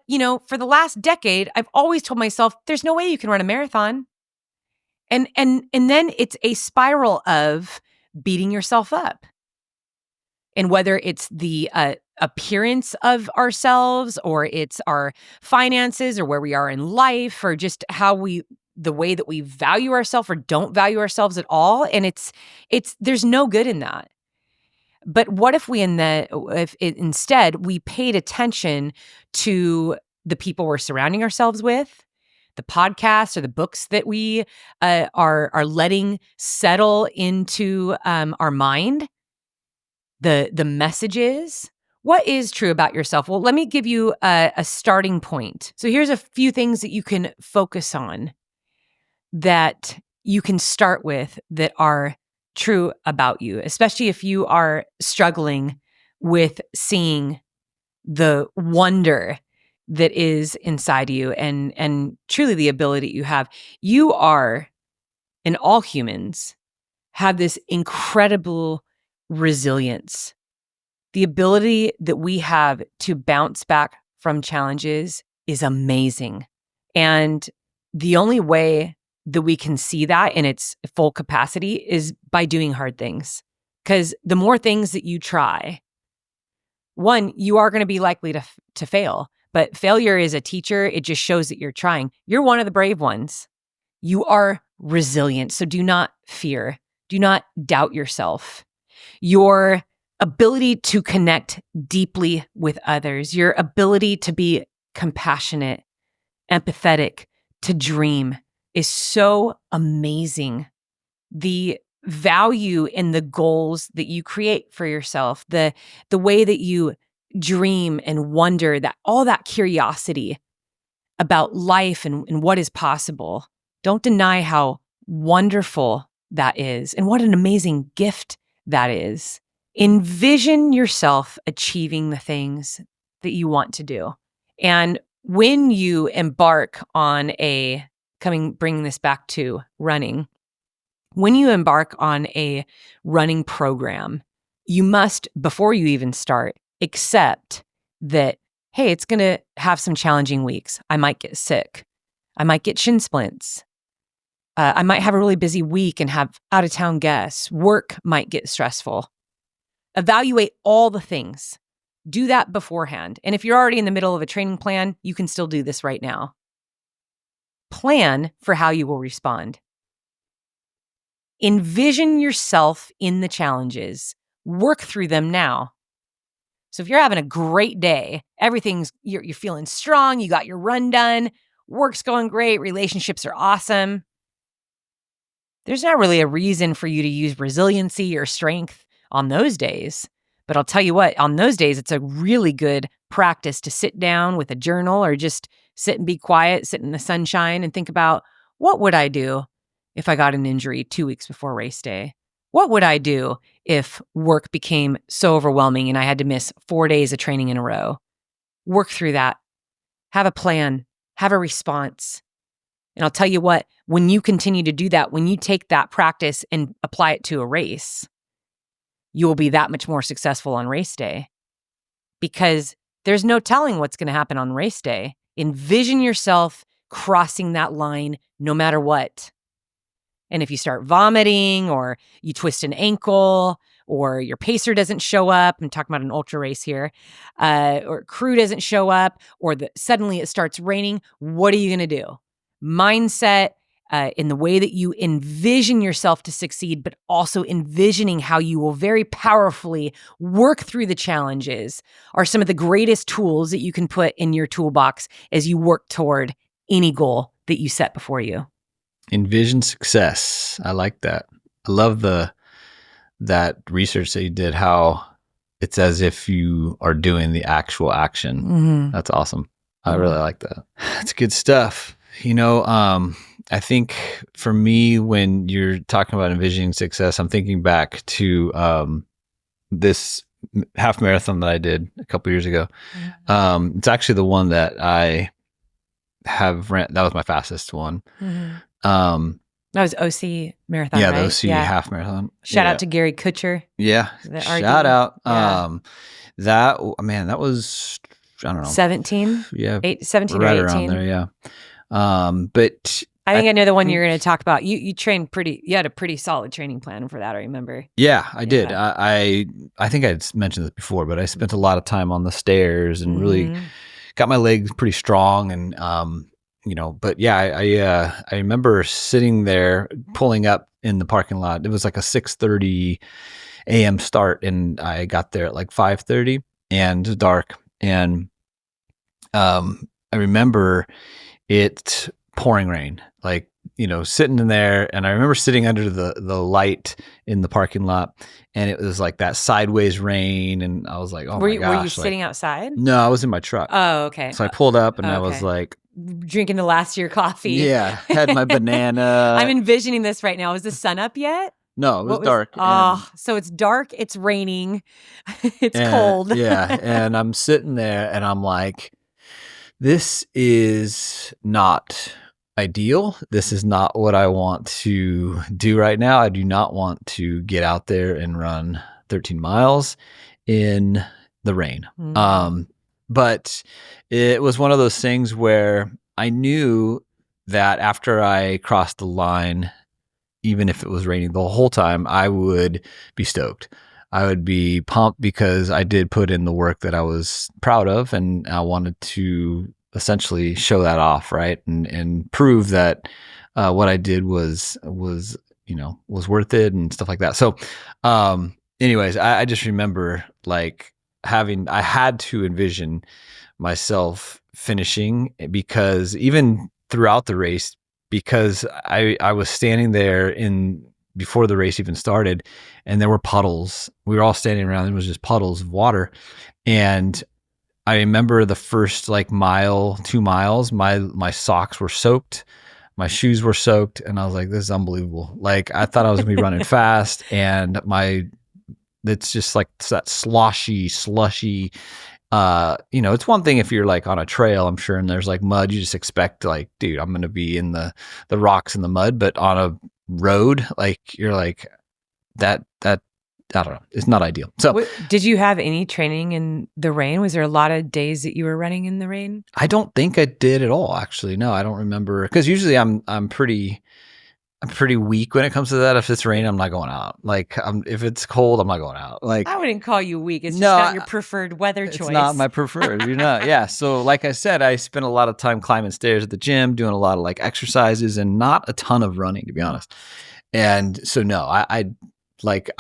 for the last decade, I've always told myself, there's no way you can run a marathon. And then it's a spiral of beating yourself up. And whether it's the appearance of ourselves, or it's our finances, or where we are in life, or just the way that we value ourselves or don't value ourselves at all. And there's no good in that. But what if instead we paid attention to the people we're surrounding ourselves with, the podcasts or the books that we are letting settle into our mind, the messages. What is true about yourself? Well, let me give you a starting point. So here's a few things that you can focus on, that you can start with, that are true about you, especially if you are struggling with seeing the wonder that is inside you and truly the ability you have. You are, and all humans have, this incredible resilience. The ability that we have to bounce back from challenges is amazing. And the only way that we can see that in its full capacity is by doing hard things. Because the more things that you try, one, you are going to be likely to fail. But failure is a teacher. It just shows that you're trying. You're one of the brave ones. You are resilient. So do not fear. Do not doubt yourself. Your ability to connect deeply with others, your ability to be compassionate, empathetic, to dream is so amazing. The value in the goals that you create for yourself, the way that you dream and wonder, that all that curiosity about life and what is possible. Don't deny how wonderful that is and what an amazing gift that is. Envision yourself achieving the things that you want to do. And when you embark on bringing this back to running, when you embark on a running program, you must, before you even start, accept that, hey, it's going to have some challenging weeks. I might get sick. I might get shin splints. I might have a really busy week and have out-of-town guests. Work might get stressful. Evaluate all the things. Do that beforehand. And if you're already in the middle of a training plan, you can still do this right now. Plan for how you will respond. Envision yourself in the challenges. Work through them now. So if you're having a great day, you're feeling strong, you got your run done, work's going great, relationships are awesome, there's not really a reason for you to use resiliency or strength on those days. But I'll tell you what, on those days, it's a really good practice to sit down with a journal or just sit and be quiet, sit in the sunshine and think about, what would I do if I got an injury 2 weeks before race day? What would I do if work became so overwhelming and I had to miss 4 days of training in a row? Work through that. Have a plan. Have a response. And I'll tell you what, when you continue to do that, when you take that practice and apply it to a race, you will be that much more successful on race day, because there's no telling what's going to happen on race day. Envision yourself crossing that line no matter what. And if you start vomiting, or you twist an ankle, or your pacer doesn't show up, I'm talking about an ultra race here, or crew doesn't show up, or suddenly it starts raining, what are you going to do? Mindset, in the way that you envision yourself to succeed, but also envisioning how you will very powerfully work through the challenges, are some of the greatest tools that you can put in your toolbox as you work toward any goal that you set before you. Envision success. I like that. I love that research that you did, how it's as if you are doing the actual action. Mm-hmm. That's awesome. I really like that. That's good stuff. I think for me, when you're talking about envisioning success, I'm thinking back to this half marathon that I did a couple years ago. Mm-hmm. It's actually the one that I have ran. That was my fastest one. Mm-hmm. That was OC marathon, yeah, right? The OC half marathon. Shout out to Gary Kutcher. Yeah, shout out. Yeah. That was, I don't know, 17. Yeah, 17 right or 18 around there. Yeah. But I think I know the one you're going to talk about. You trained you had a pretty solid training plan for that. I remember. Yeah, I did. I think I mentioned this before, but I spent a lot of time on the stairs and really got my legs pretty strong, and but yeah, I remember sitting there pulling up in the parking lot. It was like a 6:30 a.m. start, and I got there at like 5:30, and it was dark, and I remember it pouring rain, like, sitting in there. And I remember sitting under the light in the parking lot, and it was like that sideways rain. And I was like, oh my gosh. Were you sitting outside? No, I was in my truck. Oh, okay. So I pulled up, and I was like, drinking the last of your coffee. Yeah. Had my banana. I'm envisioning this right now. Is the sun up yet? No, it was dark. So it's dark. It's raining. It's cold. Yeah. And I'm sitting there, and I'm like, this is not ideal. This is not what I want to do right now. I do not want to get out there and run 13 miles in the rain. Mm-hmm. But it was one of those things where I knew that after I crossed the line, even if it was raining the whole time, I would be stoked. I would be pumped because I did put in the work that I was proud of, and I wanted to essentially show that off, right? And prove that what I did was worth it and stuff like that. So anyways, I just remember like I had to envision myself finishing, because even throughout the race, because I was standing there before the race even started, and there were puddles. We were all standing around, and it was just puddles of water. And I remember the first like 2 miles, my socks were soaked, my shoes were soaked, and I was like, this is unbelievable. Like, I thought I was gonna be running fast, and it's just like that slushy. It's one thing if you're like on a trail, I'm sure, and there's like mud, you just expect like, dude, I'm gonna be in the rocks and the mud. But on a road, like, you're like that I don't know, it's not ideal. So did you have any training in the rain? Was there a lot of days that you were running in the rain? I don't think I did at all, actually. No, I don't remember, because usually I'm pretty weak when it comes to that. If it's rain, I'm not going out. Like, if it's cold, I'm not going out. Like, I wouldn't call you weak. It's just not your preferred weather choice. It's not my preferred. You're not. Yeah. So like I said, I spent a lot of time climbing stairs at the gym, doing a lot of like exercises, and not a ton of running, to be honest. And so no, I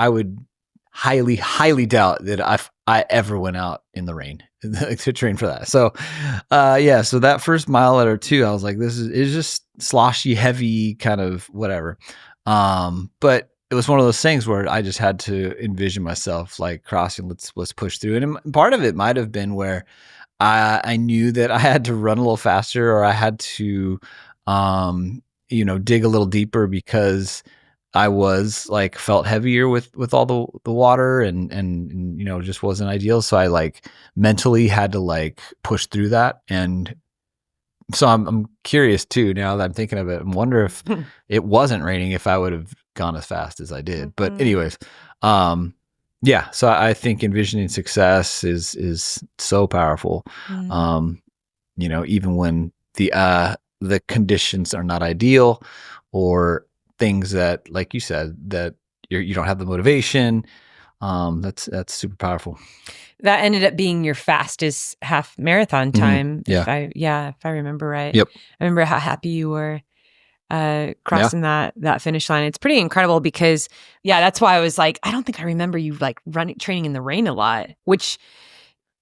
would highly, highly doubt that I ever went out in the rain to train for that. So, so that first mile or two, I was like, it's just sloshy, heavy, kind of whatever. But it was one of those things where I just had to envision myself like crossing, let's push through. And part of it might have been where I knew that I had to run a little faster, or I had to, dig a little deeper, because I was like felt heavier with all the water, and just wasn't ideal. So I like mentally had to like push through that, and So I'm curious too, now that I'm thinking of it. I wonder if it wasn't raining, if I would have gone as fast as I did. But anyways, um, yeah. So I think envisioning success is so powerful. Um, even when the conditions are not ideal, or things that, like you said, that you don't have the motivation. That's super powerful. That ended up being your fastest half marathon time, Yeah. if I remember right. Yep. I remember how happy you were Yeah. crossing that finish line. It's pretty incredible because, that's why I was like, I don't think I remember you like training in the rain a lot, which,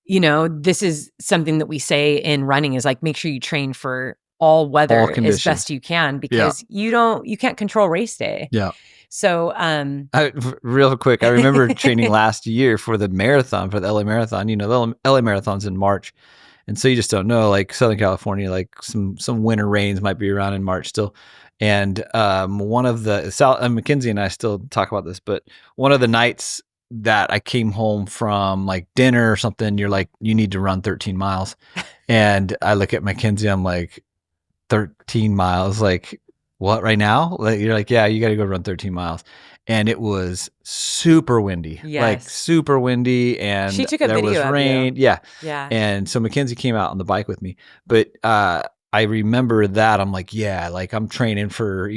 this is something that we say in running is like, make sure you train for all weather All as conditions. best you can, because you can't control race day. Yeah. So, real quick, I remember training last year for the marathon, for the LA Marathon. The LA Marathon's in March, and so you just don't know. Like Southern California, like some winter rains might be around in March still. And one of the Mackenzie and I still talk about this, but one of the nights that I came home from like dinner or something, you're like, you need to run 13 miles, and I look at Mackenzie, I'm like, 13 miles, like what, right now? Like, you're like, yeah, you got to go run 13 miles. And it was super windy, like yes. super windy. And She took a there was video of you. rain. Yeah. Yeah. And so Mackenzie came out on the bike with me, but, I remember that I'm like, yeah, like I'm training for,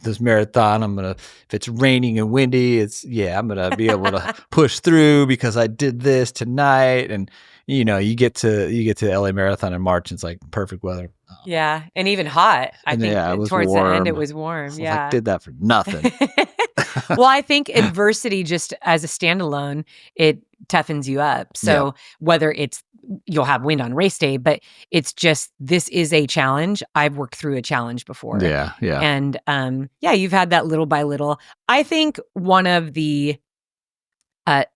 this marathon. if it's raining and windy, I'm going to be able to push through because I did this tonight. And, you get to LA Marathon in March, and it's like perfect weather. Yeah, and even hot. I And think yeah, it was towards the end it warm. was warm. So I was like, Yeah. did that for nothing. Well, I think adversity just as a standalone, it toughens you up. So whether you'll have wind on race day, but it's just, this is a challenge. I've worked through a challenge before. Yeah. And you've had that little by little. I think one of the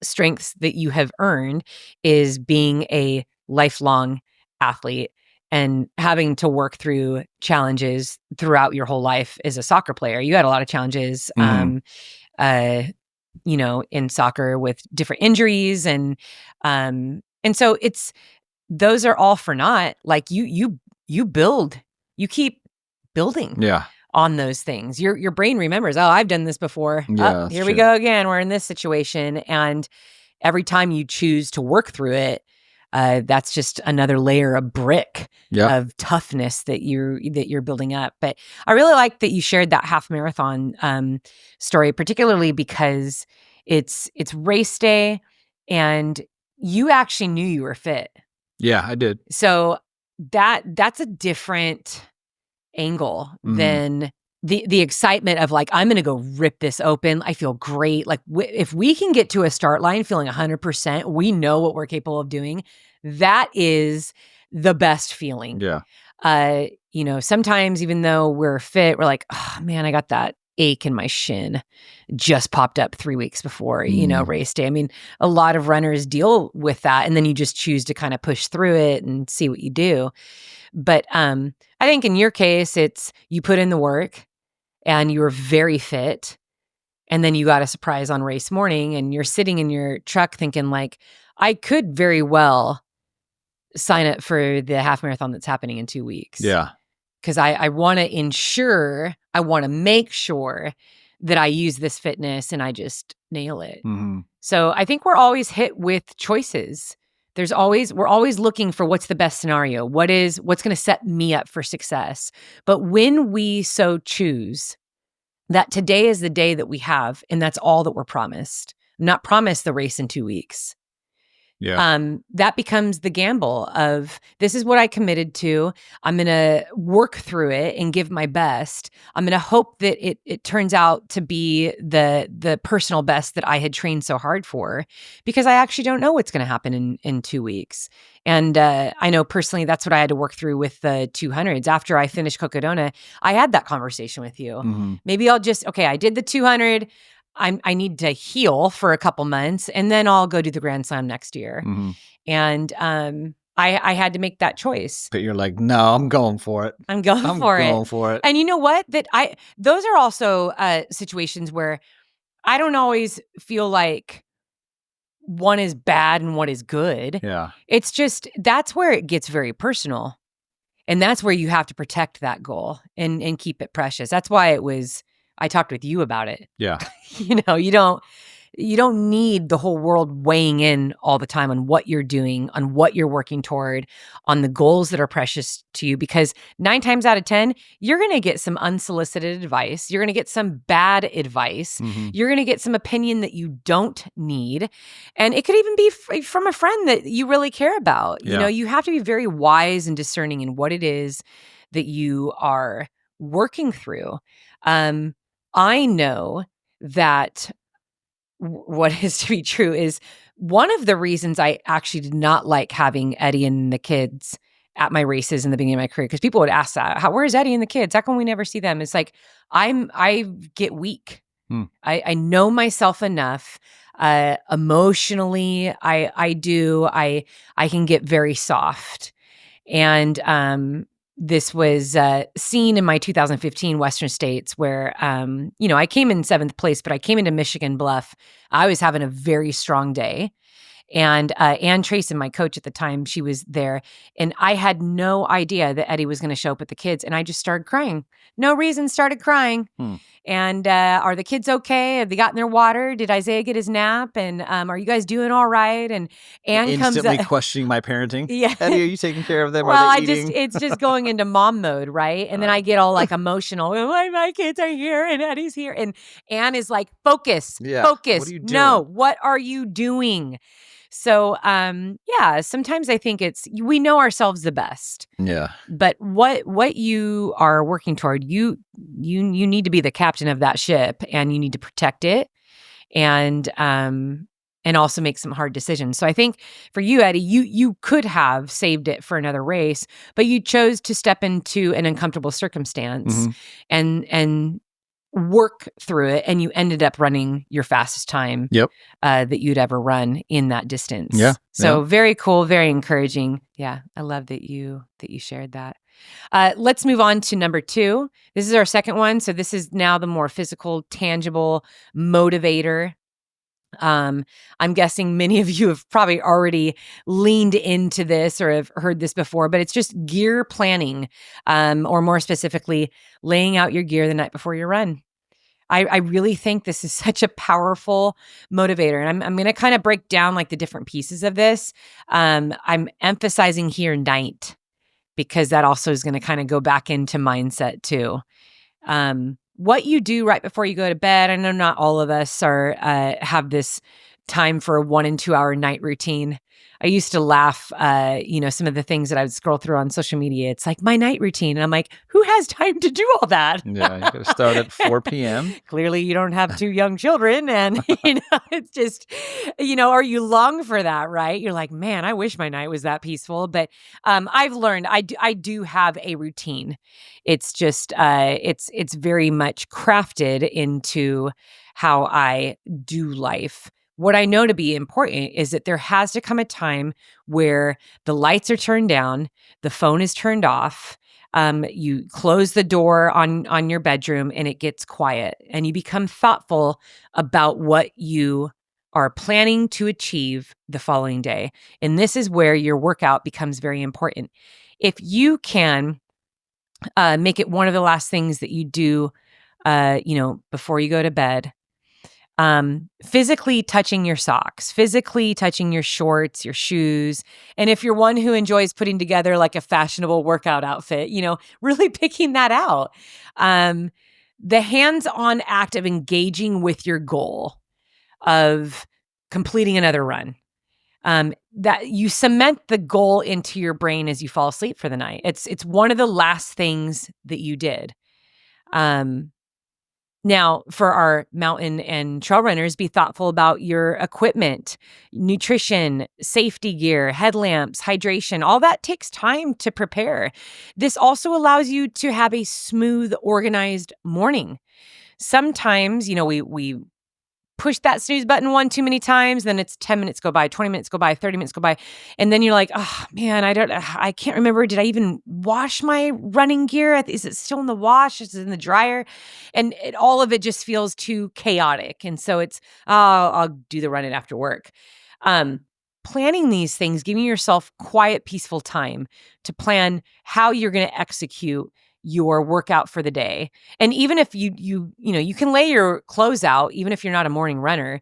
strengths that you have earned is being a lifelong athlete and having to work through challenges throughout your whole life as a soccer player. You had a lot of challenges, in soccer with different injuries, and so those are all for naught. Like you keep building. Yeah. On those things. Your brain remembers, oh, I've done this before. Yeah. Here we go again. We're in this situation. And every time you choose to work through it, that's just another layer of brick of toughness that you're building up. But I really like that you shared that half marathon story, particularly because it's race day and you actually knew you were fit. Yeah, I did. So that's a different angle than the excitement of like, I'm going to go rip this open. I feel great. Like if we can get to a start line feeling 100%, we know what we're capable of doing. That is the best feeling. Yeah. Sometimes even though we're fit, we're like, oh man, I got that ache in my shin just popped up 3 weeks before, race day. I mean, a lot of runners deal with that, and then you just choose to kind of push through it and see what you do. But I think in your case, it's you put in the work and you were very fit. And then you got a surprise on race morning and you're sitting in your truck thinking like, I could very well sign up for the half marathon that's happening in 2 weeks. Yeah. Because I want to make sure that I use this fitness and I just nail it. So I think we're always hit with choices. We're always looking for what's the best scenario. What's going to set me up for success. But when we so choose that today is the day that we have, and that's all that we're promised, I'm not promised the race in 2 weeks. Yeah. That becomes the gamble of, this is what I committed to. I'm going to work through it and give my best. I'm going to hope that it turns out to be the personal best that I had trained so hard for, because I actually don't know what's going to happen in 2 weeks. And I know personally that's what I had to work through with the 200s. After I finished Cocodona, I had that conversation with you. Maybe I did the 200. I need to heal for a couple months, and then I'll go do the Grand Slam next year. And I had to make that choice. But you're like, no, I'm going for it. I'm going for it. And you know what? Those are also situations where I don't always feel like one is bad and one is good. Yeah. It's just, that's where it gets very personal. And that's where you have to protect that goal and keep it precious. That's why I talked with you about it. Yeah. You don't need the whole world weighing in all the time on what you're doing, on what you're working toward, on the goals that are precious to you, because 9 times out of 10, you're going to get some unsolicited advice. You're going to get some bad advice. Mm-hmm. You're going to get some opinion that you don't need. And it could even be from a friend that you really care about. Yeah. You have to be very wise and discerning in what it is that you are working through. I know that what is to be true is one of the reasons I actually did not like having Eddie and the kids at my races in the beginning of my career, because people would ask that, where's Eddie and the kids? How come we never see them? It's like, I get weak. I know myself enough. Emotionally, I can get very soft. And this was seen in my 2015 Western States, where I came in 7th place, but I came into Michigan Bluff. I was having a very strong day. And Ann Trayson, my coach at the time, she was there. And I had no idea that Eddie was going to show up with the kids. And I just started crying. No reason, started crying. And are the kids okay? Have they gotten their water? Did Isaiah get his nap? And are you guys doing all right? And Ann instantly comes questioning my parenting. Yeah. Eddie, are you taking care of them? Well, Are they eating? it's just going into mom mode, right? And then I get all like emotional. My kids are here and Eddie's here. And Ann is like, focus. What are you doing? No, what are you doing? So, sometimes I think we know ourselves the best. Yeah. But what you are working toward, you need to be the captain of that ship, and you need to protect it, and also make some hard decisions. So I think for you, Eddie, you could have saved it for another race, but you chose to step into an uncomfortable circumstance and work through it, and you ended up running your fastest time that you'd ever run in that distance. Yeah. So very cool, very encouraging. Yeah, I love that you shared that. Let's move on to number 2. This is our second one. So this is now the more physical, tangible motivator. I'm guessing many of you have probably already leaned into this or have heard this before, but it's just gear planning, or more specifically, laying out your gear the night before your run. I really think this is such a powerful motivator. And I'm going to kind of break down like the different pieces of this. I'm emphasizing here night, because that also is going to kind of go back into mindset too. What you do right before you go to bed. I know not all of us have this time for a 1 and 2 hour night routine. I used to laugh, some of the things that I would scroll through on social media. It's like my night routine. And I'm like, who has time to do all that? Yeah, you got to start at 4 p.m. Clearly you don't have 2 young children. And, it's just, or you long for that, right? You're like, man, I wish my night was that peaceful. But I've learned I do have a routine. It's just, it's very much crafted into how I do life. What I know to be important is that there has to come a time where the lights are turned down, the phone is turned off, you close the door on your bedroom, and it gets quiet, and you become thoughtful about what you are planning to achieve the following day. And this is where your workout becomes very important. If you can make it one of the last things that you do, before you go to bed, physically touching your socks, physically touching your shorts, your shoes. And if you're one who enjoys putting together like a fashionable workout outfit, really picking that out. The hands-on act of engaging with your goal of completing another run. That you cement the goal into your brain as you fall asleep for the night. It's one of the last things that you did. Now, for our mountain and trail runners, be thoughtful about your equipment, nutrition, safety gear, headlamps, hydration. All that takes time to prepare. This also allows you to have a smooth, organized morning. Sometimes, we push that snooze button one too many times, then it's 10 minutes go by, 20 minutes go by, 30 minutes go by. And then you're like, oh man, I can't remember. Did I even wash my running gear? Is it still in the wash? Is it in the dryer? And all of it just feels too chaotic. And so it's, I'll do the running after work. planning these things, giving yourself quiet, peaceful time to plan how you're going to execute your workout for the day. And even if you can lay your clothes out, even if you're not a morning runner,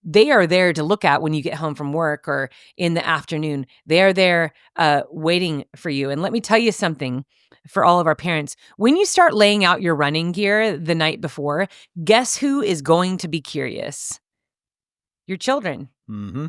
they are there to look at when you get home from work or in the afternoon. They are there waiting for you. And let me tell you something for all of our parents. When you start laying out your running gear the night before, guess who is going to be curious? Your children. Mm-hmm.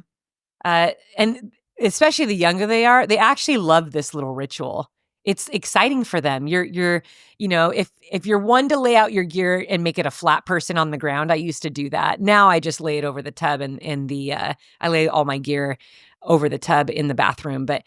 And especially the younger they are, they actually love this little ritual. It's exciting for them. If you're one to lay out your gear and make it a flat person on the ground, I used to do that. Now I just lay it over the tub and I lay all my gear over the tub in the bathroom. But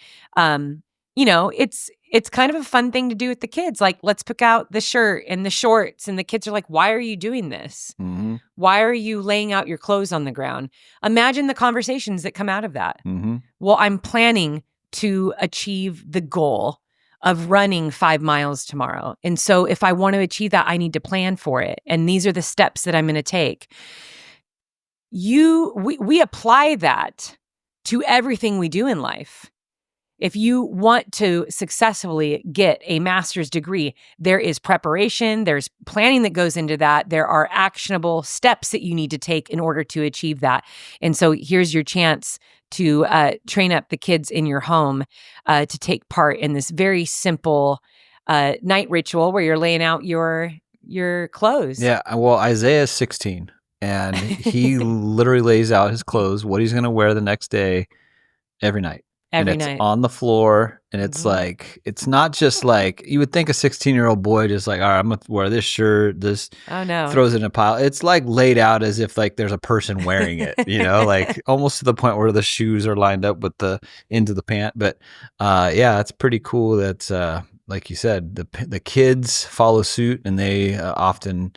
it's kind of a fun thing to do with the kids. Like, let's pick out the shirt and the shorts, and the kids are like, "Why are you doing this? Mm-hmm. Why are you laying out your clothes on the ground?" Imagine the conversations that come out of that. Mm-hmm. Well, I'm planning to achieve the goal of running 5 miles tomorrow. And so if I want to achieve that, I need to plan for it. And these are the steps that I'm going to take. We apply that to everything we do in life. If you want to successfully get a master's degree, there is preparation, there's planning that goes into that. There are actionable steps that you need to take in order to achieve that. And so here's your chance to train up the kids in your home to take part in this very simple night ritual where you're laying out your clothes. Yeah, well, Isaiah's 16, and he literally lays out his clothes, what he's going to wear the next day, every night. Every and it's night. on the floor, and it's like, it's not just like, you would think a 16-year-old boy just like, all right, I'm going to wear this shirt, this throws it in a pile. It's like laid out as if like there's a person wearing it, like almost to the point where the shoes are lined up with the ends of the pant. But yeah, it's pretty cool that, like you said, the kids follow suit, and they often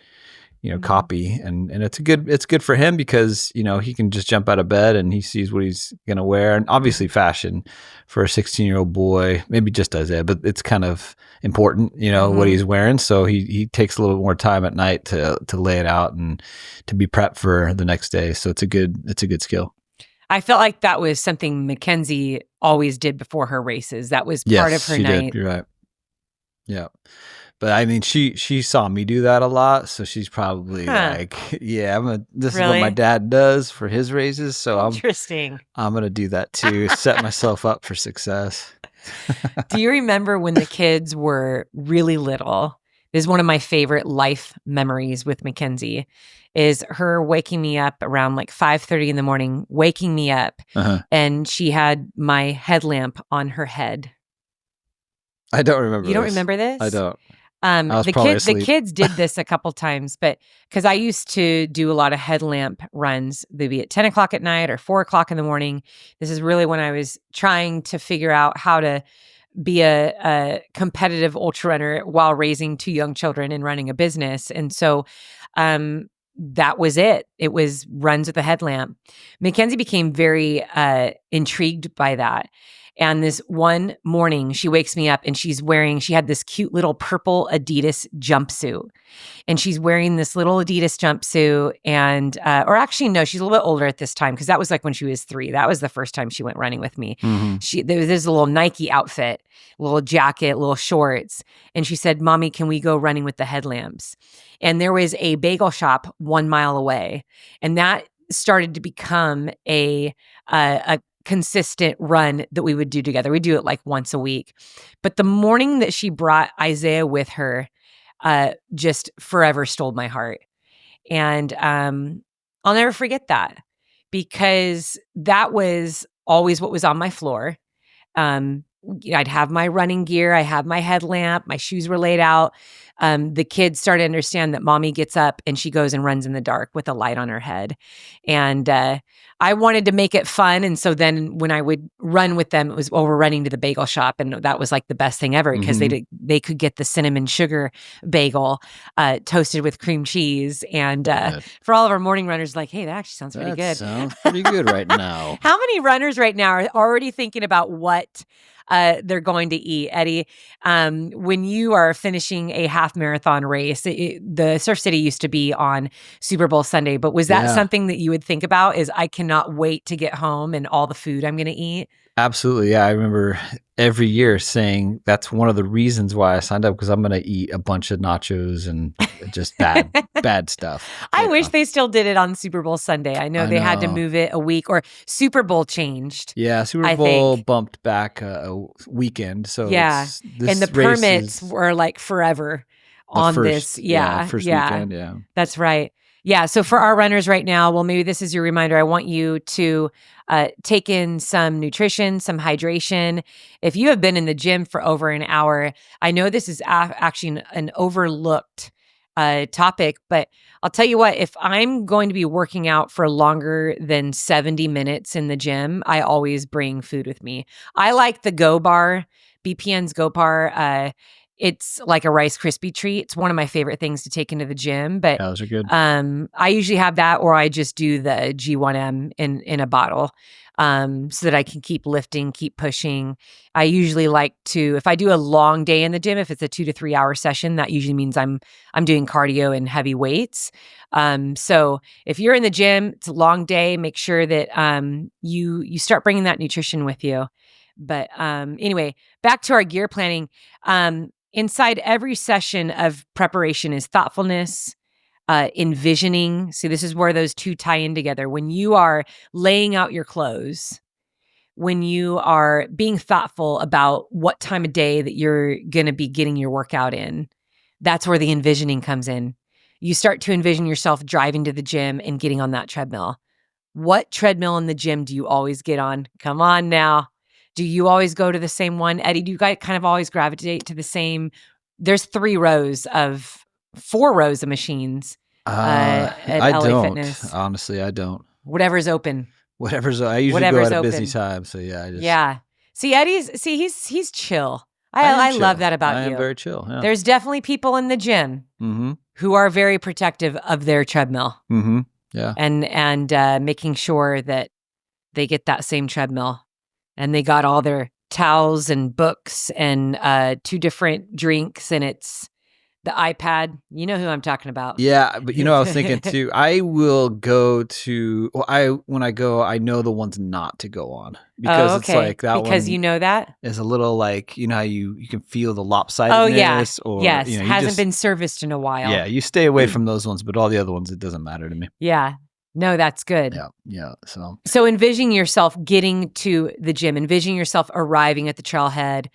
copy, and it's good for him because he can just jump out of bed and he sees what he's gonna wear. And obviously fashion for a 16-year-old boy, maybe just Isaiah, but it's kind of important what he's wearing, so he takes a little bit more time at night to lay it out and to be prepped for the next day. So it's a good skill. I felt like that was something Mackenzie always did before her races. That was part of her night. Did. You're right. Yeah. But I mean, she saw me do that a lot, so she's probably like, "Yeah, this is what my dad does for his races, so Interesting. I'm gonna do that too, set myself up for success." Do you remember when the kids were really little? This is one of my favorite life memories with Mackenzie. Is her waking me up around like 5:30 in the morning, waking me up, and she had my headlamp on her head. I don't remember. You don't remember this? I don't. The kids did this a couple times, but because I used to do a lot of headlamp runs, they'd be at 10 o'clock at night or 4 o'clock in the morning. This is really when I was trying to figure out how to be a competitive ultra runner while raising 2 young children and running a business. And so that was it. It was runs with a headlamp. Mackenzie became very intrigued by that. And this one morning, she wakes me up and she had this cute little purple Adidas jumpsuit. And she's wearing this little Adidas jumpsuit. And, or actually, no, she's a little bit older at this time because that was like when she was 3. That was the first time she went running with me. There was this little Nike outfit, little jacket, little shorts. And she said, "Mommy, can we go running with the headlamps?" And there was a bagel shop 1 mile away. And that started to become a consistent run that we would do together. We do it like once a week. But the morning that she brought Isaiah with her just forever stole my heart. And I'll never forget that because that was always what was on my floor. I'd have my running gear. I have my headlamp. My shoes were laid out. The kids started to understand that mommy gets up and she goes and runs in the dark with a light on her head. And I wanted to make it fun. And so then when I would run with them, it was, we're running to the bagel shop. And that was like the best thing ever because they could get the cinnamon sugar bagel toasted with cream cheese. And for all of our morning runners, like, hey, that actually sounds pretty good. Sounds pretty good right now. How many runners right now are already thinking about what they're going to eat. Eddie, when you are finishing a half marathon race, the Surf City used to be on Super Bowl Sunday, but was that something that you would think about is I cannot wait to get home and all the food I'm going to eat? Absolutely. Yeah. I remember every year saying that's one of the reasons why I signed up, because I'm going to eat a bunch of nachos and just bad stuff. I wish they still did it on Super Bowl Sunday. I know they had to move it a week, or Super Bowl changed. Yeah. Super Bowl bumped back a weekend. So yeah. And the permits were like forever on this. Yeah. First weekend. Yeah. That's right. Yeah. So for our runners right now, well, maybe this is your reminder. I want you to take in some nutrition, some hydration. If you have been in the gym for over an hour, I know this is actually an overlooked topic, but I'll tell you what, if I'm going to be working out for longer than 70 minutes in the gym, I always bring food with me. I like the Go Bar, BPN's Go Bar. It's like a Rice Krispie treat. It's one of my favorite things to take into the gym. But those are good. I usually have that, or I just do the G1M in a bottle, so that I can keep lifting, keep pushing. I usually like to, if I do a long day in the gym, if it's a 2 to 3 hour session, that usually means I'm doing cardio and heavy weights. So if you're in the gym, it's a long day, make sure that you start bringing that nutrition with you. But anyway, back to our gear planning. Inside every session of preparation is thoughtfulness, envisioning. See, this is where those two tie in together. When you are laying out your clothes, when you are being thoughtful about what time of day that you're going to be getting your workout in, that's where the envisioning comes in. You start to envision yourself driving to the gym and getting on that treadmill. What treadmill in the gym do you always get on? Come on now. Do you always go to the same one? Eddie, do you guys kind of always gravitate to the same? There's 4 rows of machines at I LA don't. Fitness. Honestly, I don't. Whatever's open. I usually go at a busy time. So yeah, yeah. See, he's chill. I love that about you. I am very chill. Yeah. There's definitely people in the gym who are very protective of their treadmill. Mm-hmm. Yeah. And making sure that they get that same treadmill. And they got all their towels and books and 2 different drinks, and it's the iPad. You know who I'm talking about. Yeah, but I was thinking too, I will go to, when I go, I know the ones not to go on, because it's like that because one you know that is a little like, how you can feel the lopsidedness. Oh yeah, or, yes, hasn't been serviced in a while. Yeah, you stay away from those ones, but all the other ones, it doesn't matter to me. Yeah. No, that's good. Yeah. So envisioning yourself getting to the gym, envisioning yourself arriving at the trailhead,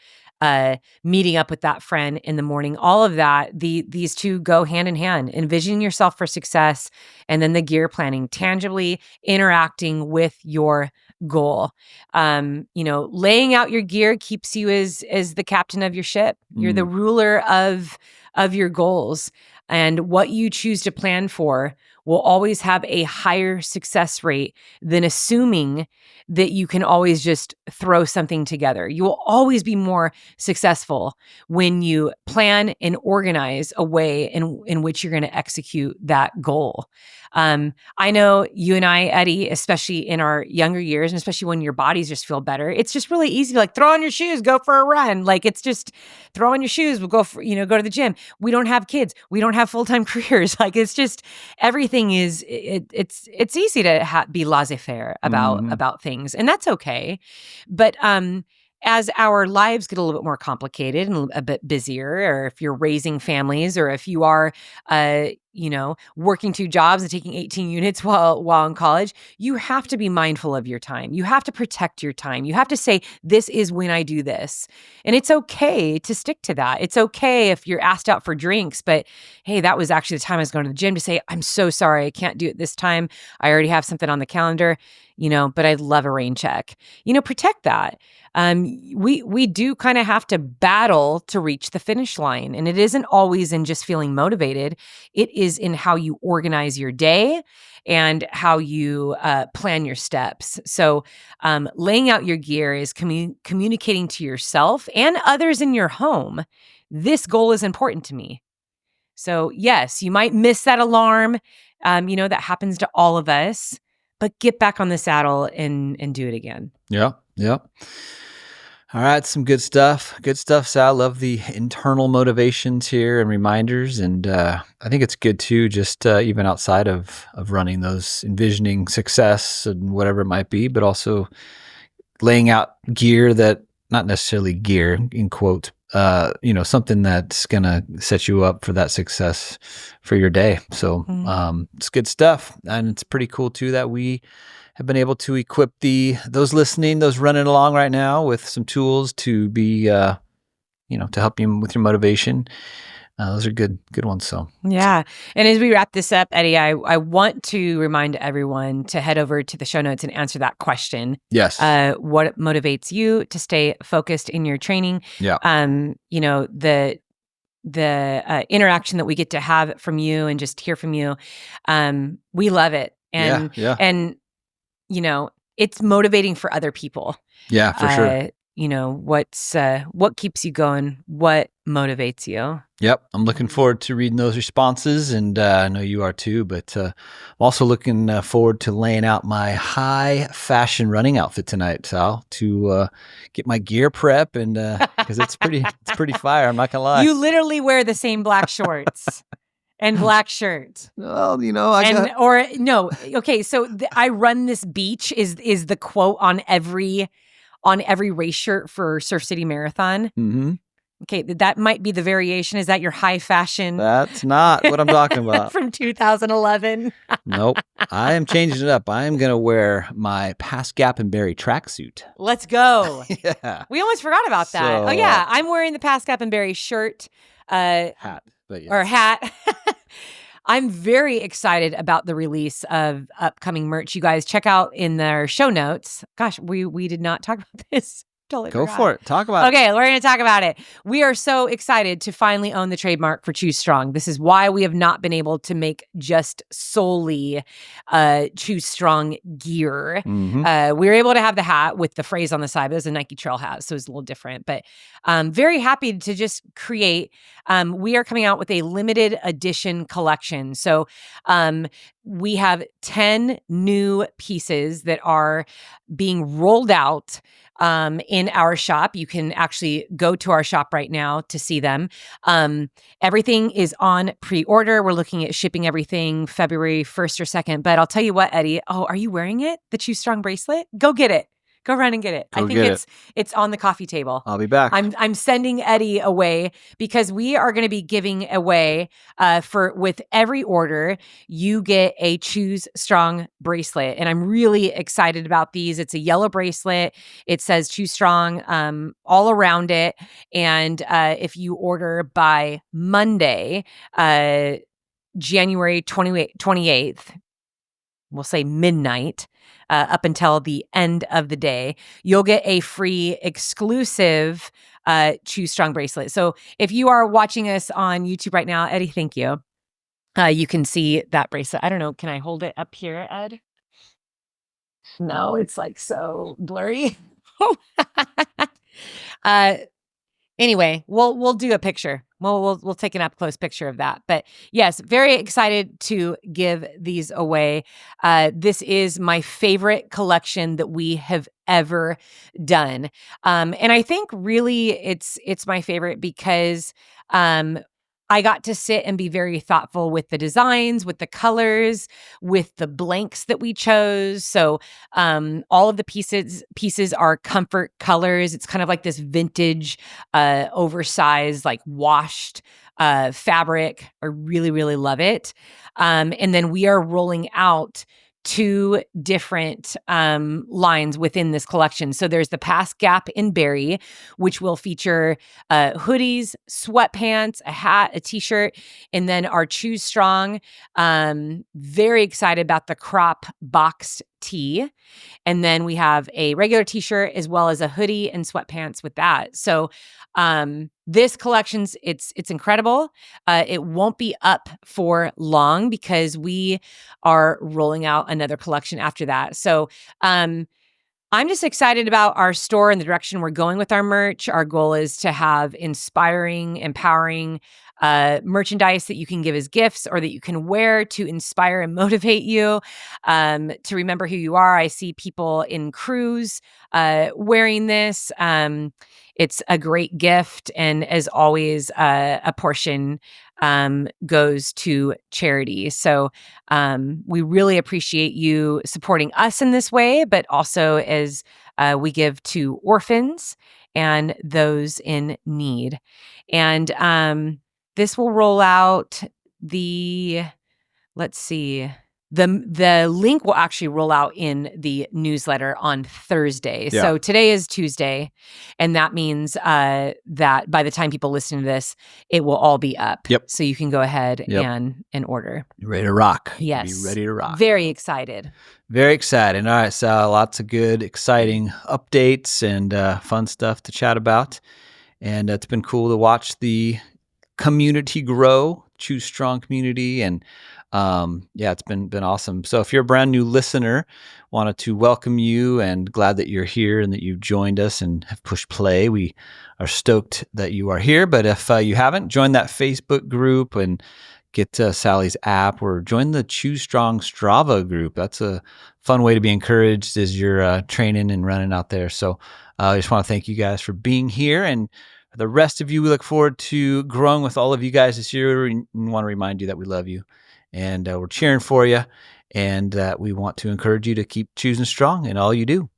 meeting up with that friend in the morning, all of that, these two go hand in hand. Envisioning yourself for success, and then the gear planning, tangibly interacting with your goal. Laying out your gear keeps you as the captain of your ship. You're the ruler of your goals, and what you choose to plan for will always have a higher success rate than assuming that you can always just throw something together. You will always be more successful when you plan and organize a way in which you're going to execute that goal. I know you and I, Eddie, especially in our younger years, and especially when your bodies just feel better, it's just really easy to throw on your shoes, go for a run. Like, it's just throw on your shoes, we'll go to the gym. We don't have kids. We don't have full-time careers. Like, it's just, everything is, it's easy to be laissez-faire about things, and that's okay. But, as our lives get a little bit more complicated and a bit busier, or if you're raising families, or if you are, working 2 jobs and taking 18 units while in college, you have to be mindful of your time. You have to protect your time. You have to say, this is when I do this. And it's okay to stick to that. It's okay if you're asked out for drinks, but hey, that was actually the time I was going to the gym, to say, I'm so sorry, I can't do it this time. I already have something on the calendar, but I'd love a rain check. Protect that. We do kind of have to battle to reach the finish line. And it isn't always in just feeling motivated. It is in how you organize your day and how you plan your steps. So laying out your gear is communicating to yourself and others in your home, this goal is important to me. So yes, you might miss that alarm. That happens to all of us, but get back on the saddle and do it again. Yeah. All right, some good stuff. Good stuff, Sal. Love the internal motivations here and reminders, and I think it's good too. Just even outside of running, those envisioning success and whatever it might be, but also laying out gear that not necessarily gear in quotes. Something that's gonna set you up for that success for your day. So it's good stuff, and it's pretty cool too that we have been able to equip those listening, those running along right now with some tools to be, to help you with your motivation. Those are good ones. So yeah. And as we wrap this up, Eddie, I want to remind everyone to head over to the show notes and answer that question. Yes. What motivates you to stay focused in your training? Yeah. The interaction that we get to have from you and just hear from you, we love it. And and it's motivating for other people. Yeah, for sure. What keeps you going? What motivates you? Yep. I'm looking forward to reading those responses, and I know you are too, but I'm also looking forward to laying out my high fashion running outfit tonight, Sal, to get my gear prep, and because it's pretty fire. I'm not gonna lie. You literally wear the same black shorts. And black shirt. Well, okay. So I run this beach is the quote on every race shirt for Surf City Marathon. Mm-hmm. Okay, that might be the variation. Is that your high fashion? That's not what I'm talking about. From 2011. Nope. I am changing it up. I am going to wear my Pass Gap and Berry tracksuit. Let's go. Yeah. We almost forgot about that. Oh, yeah. I'm wearing the Pass Gap and Berry shirt. Hat. But yes. Or hat. I'm very excited about the release of upcoming merch. You guys check out in their show notes. Gosh, we did not talk about this. Totally Go forgot. for it. Talk about it. Okay, we're going to talk about it. We are so excited to finally own the trademark for Choose Strong. This is why we have not been able to make just solely Choose Strong gear. Mm-hmm. We were able to have the hat with the phrase on the side, but it was a Nike Trail hat, so it was a little different. But very happy to just create. We are coming out with a limited edition collection. So we have 10 new pieces that are being rolled out in our shop. You can actually go to our shop right now to see them. Everything is on pre-order. We're looking at shipping everything February 1st or 2nd. But I'll tell you what, Eddie. Oh, are you wearing it? The Choose Strong bracelet? Go get it. Go run and get it. I think it's on the coffee table. I'll be back. I'm sending Eddie away because we are going to be giving away with every order, you get a Choose Strong bracelet. And I'm really excited about these. It's a yellow bracelet. It says Choose Strong all around it. And if you order by Monday, January 28th, we'll say midnight, up until the end of the day, you'll get a free exclusive Choose Strong bracelet. So if you are watching us on YouTube right now, Eddie, thank you. You can see that bracelet. I don't know. Can I hold it up here, Ed? No, it's like so blurry. Anyway, we'll do a picture. We'll take an up close picture of that. But yes, very excited to give these away. This is my favorite collection that we have ever done, and I think really it's my favorite because I got to sit and be very thoughtful with the designs, with the colors, with the blanks that we chose. So all of the pieces are comfort colors. It's kind of like this vintage, oversized, like washed fabric. I really, really love it. And then we are rolling out 2 different lines within this collection. So there's the Pass Gap in Berry, which will feature hoodies, sweatpants, a hat, a t-shirt, and then our Choose Strong. Very excited about the crop boxed tee. And then we have a regular t-shirt as well as a hoodie and sweatpants with that. So this collection's it's incredible. It won't be up for long because we are rolling out another collection after that. So I'm just excited about our store and the direction we're going with our merch. Our goal is to have inspiring, empowering merchandise that you can give as gifts or that you can wear to inspire and motivate you, to remember who you are. I see people in crews wearing this. It's a great gift. And as always, a portion goes to charity. So we really appreciate you supporting us in this way, but also as we give to orphans and those in need. And this will roll out let's see. The link will actually roll out in the newsletter on Thursday. Yeah. So today is Tuesday, and that means that by the time people listen to this, it will all be up. Yep. So you can go ahead and order. You're ready to rock. Yes. Be ready to rock. Very excited. Very excited. All right, so lots of good, exciting updates and fun stuff to chat about. And it's been cool to watch the community grow, Choose Strong community, and it's been awesome. So if you're a brand new listener, wanted to welcome you and glad that you're here and that you've joined us and have pushed play. We are stoked that you are here. But if you haven't, join that Facebook group and get Sally's app or join the Choose Strong Strava group. That's a fun way to be encouraged as you're training and running out there. So I just want to thank you guys for being here. And for the rest of you, we look forward to growing with all of you guys this year. And want to remind you that we love you and we're cheering for you. And we want to encourage you to keep choosing strong in all you do.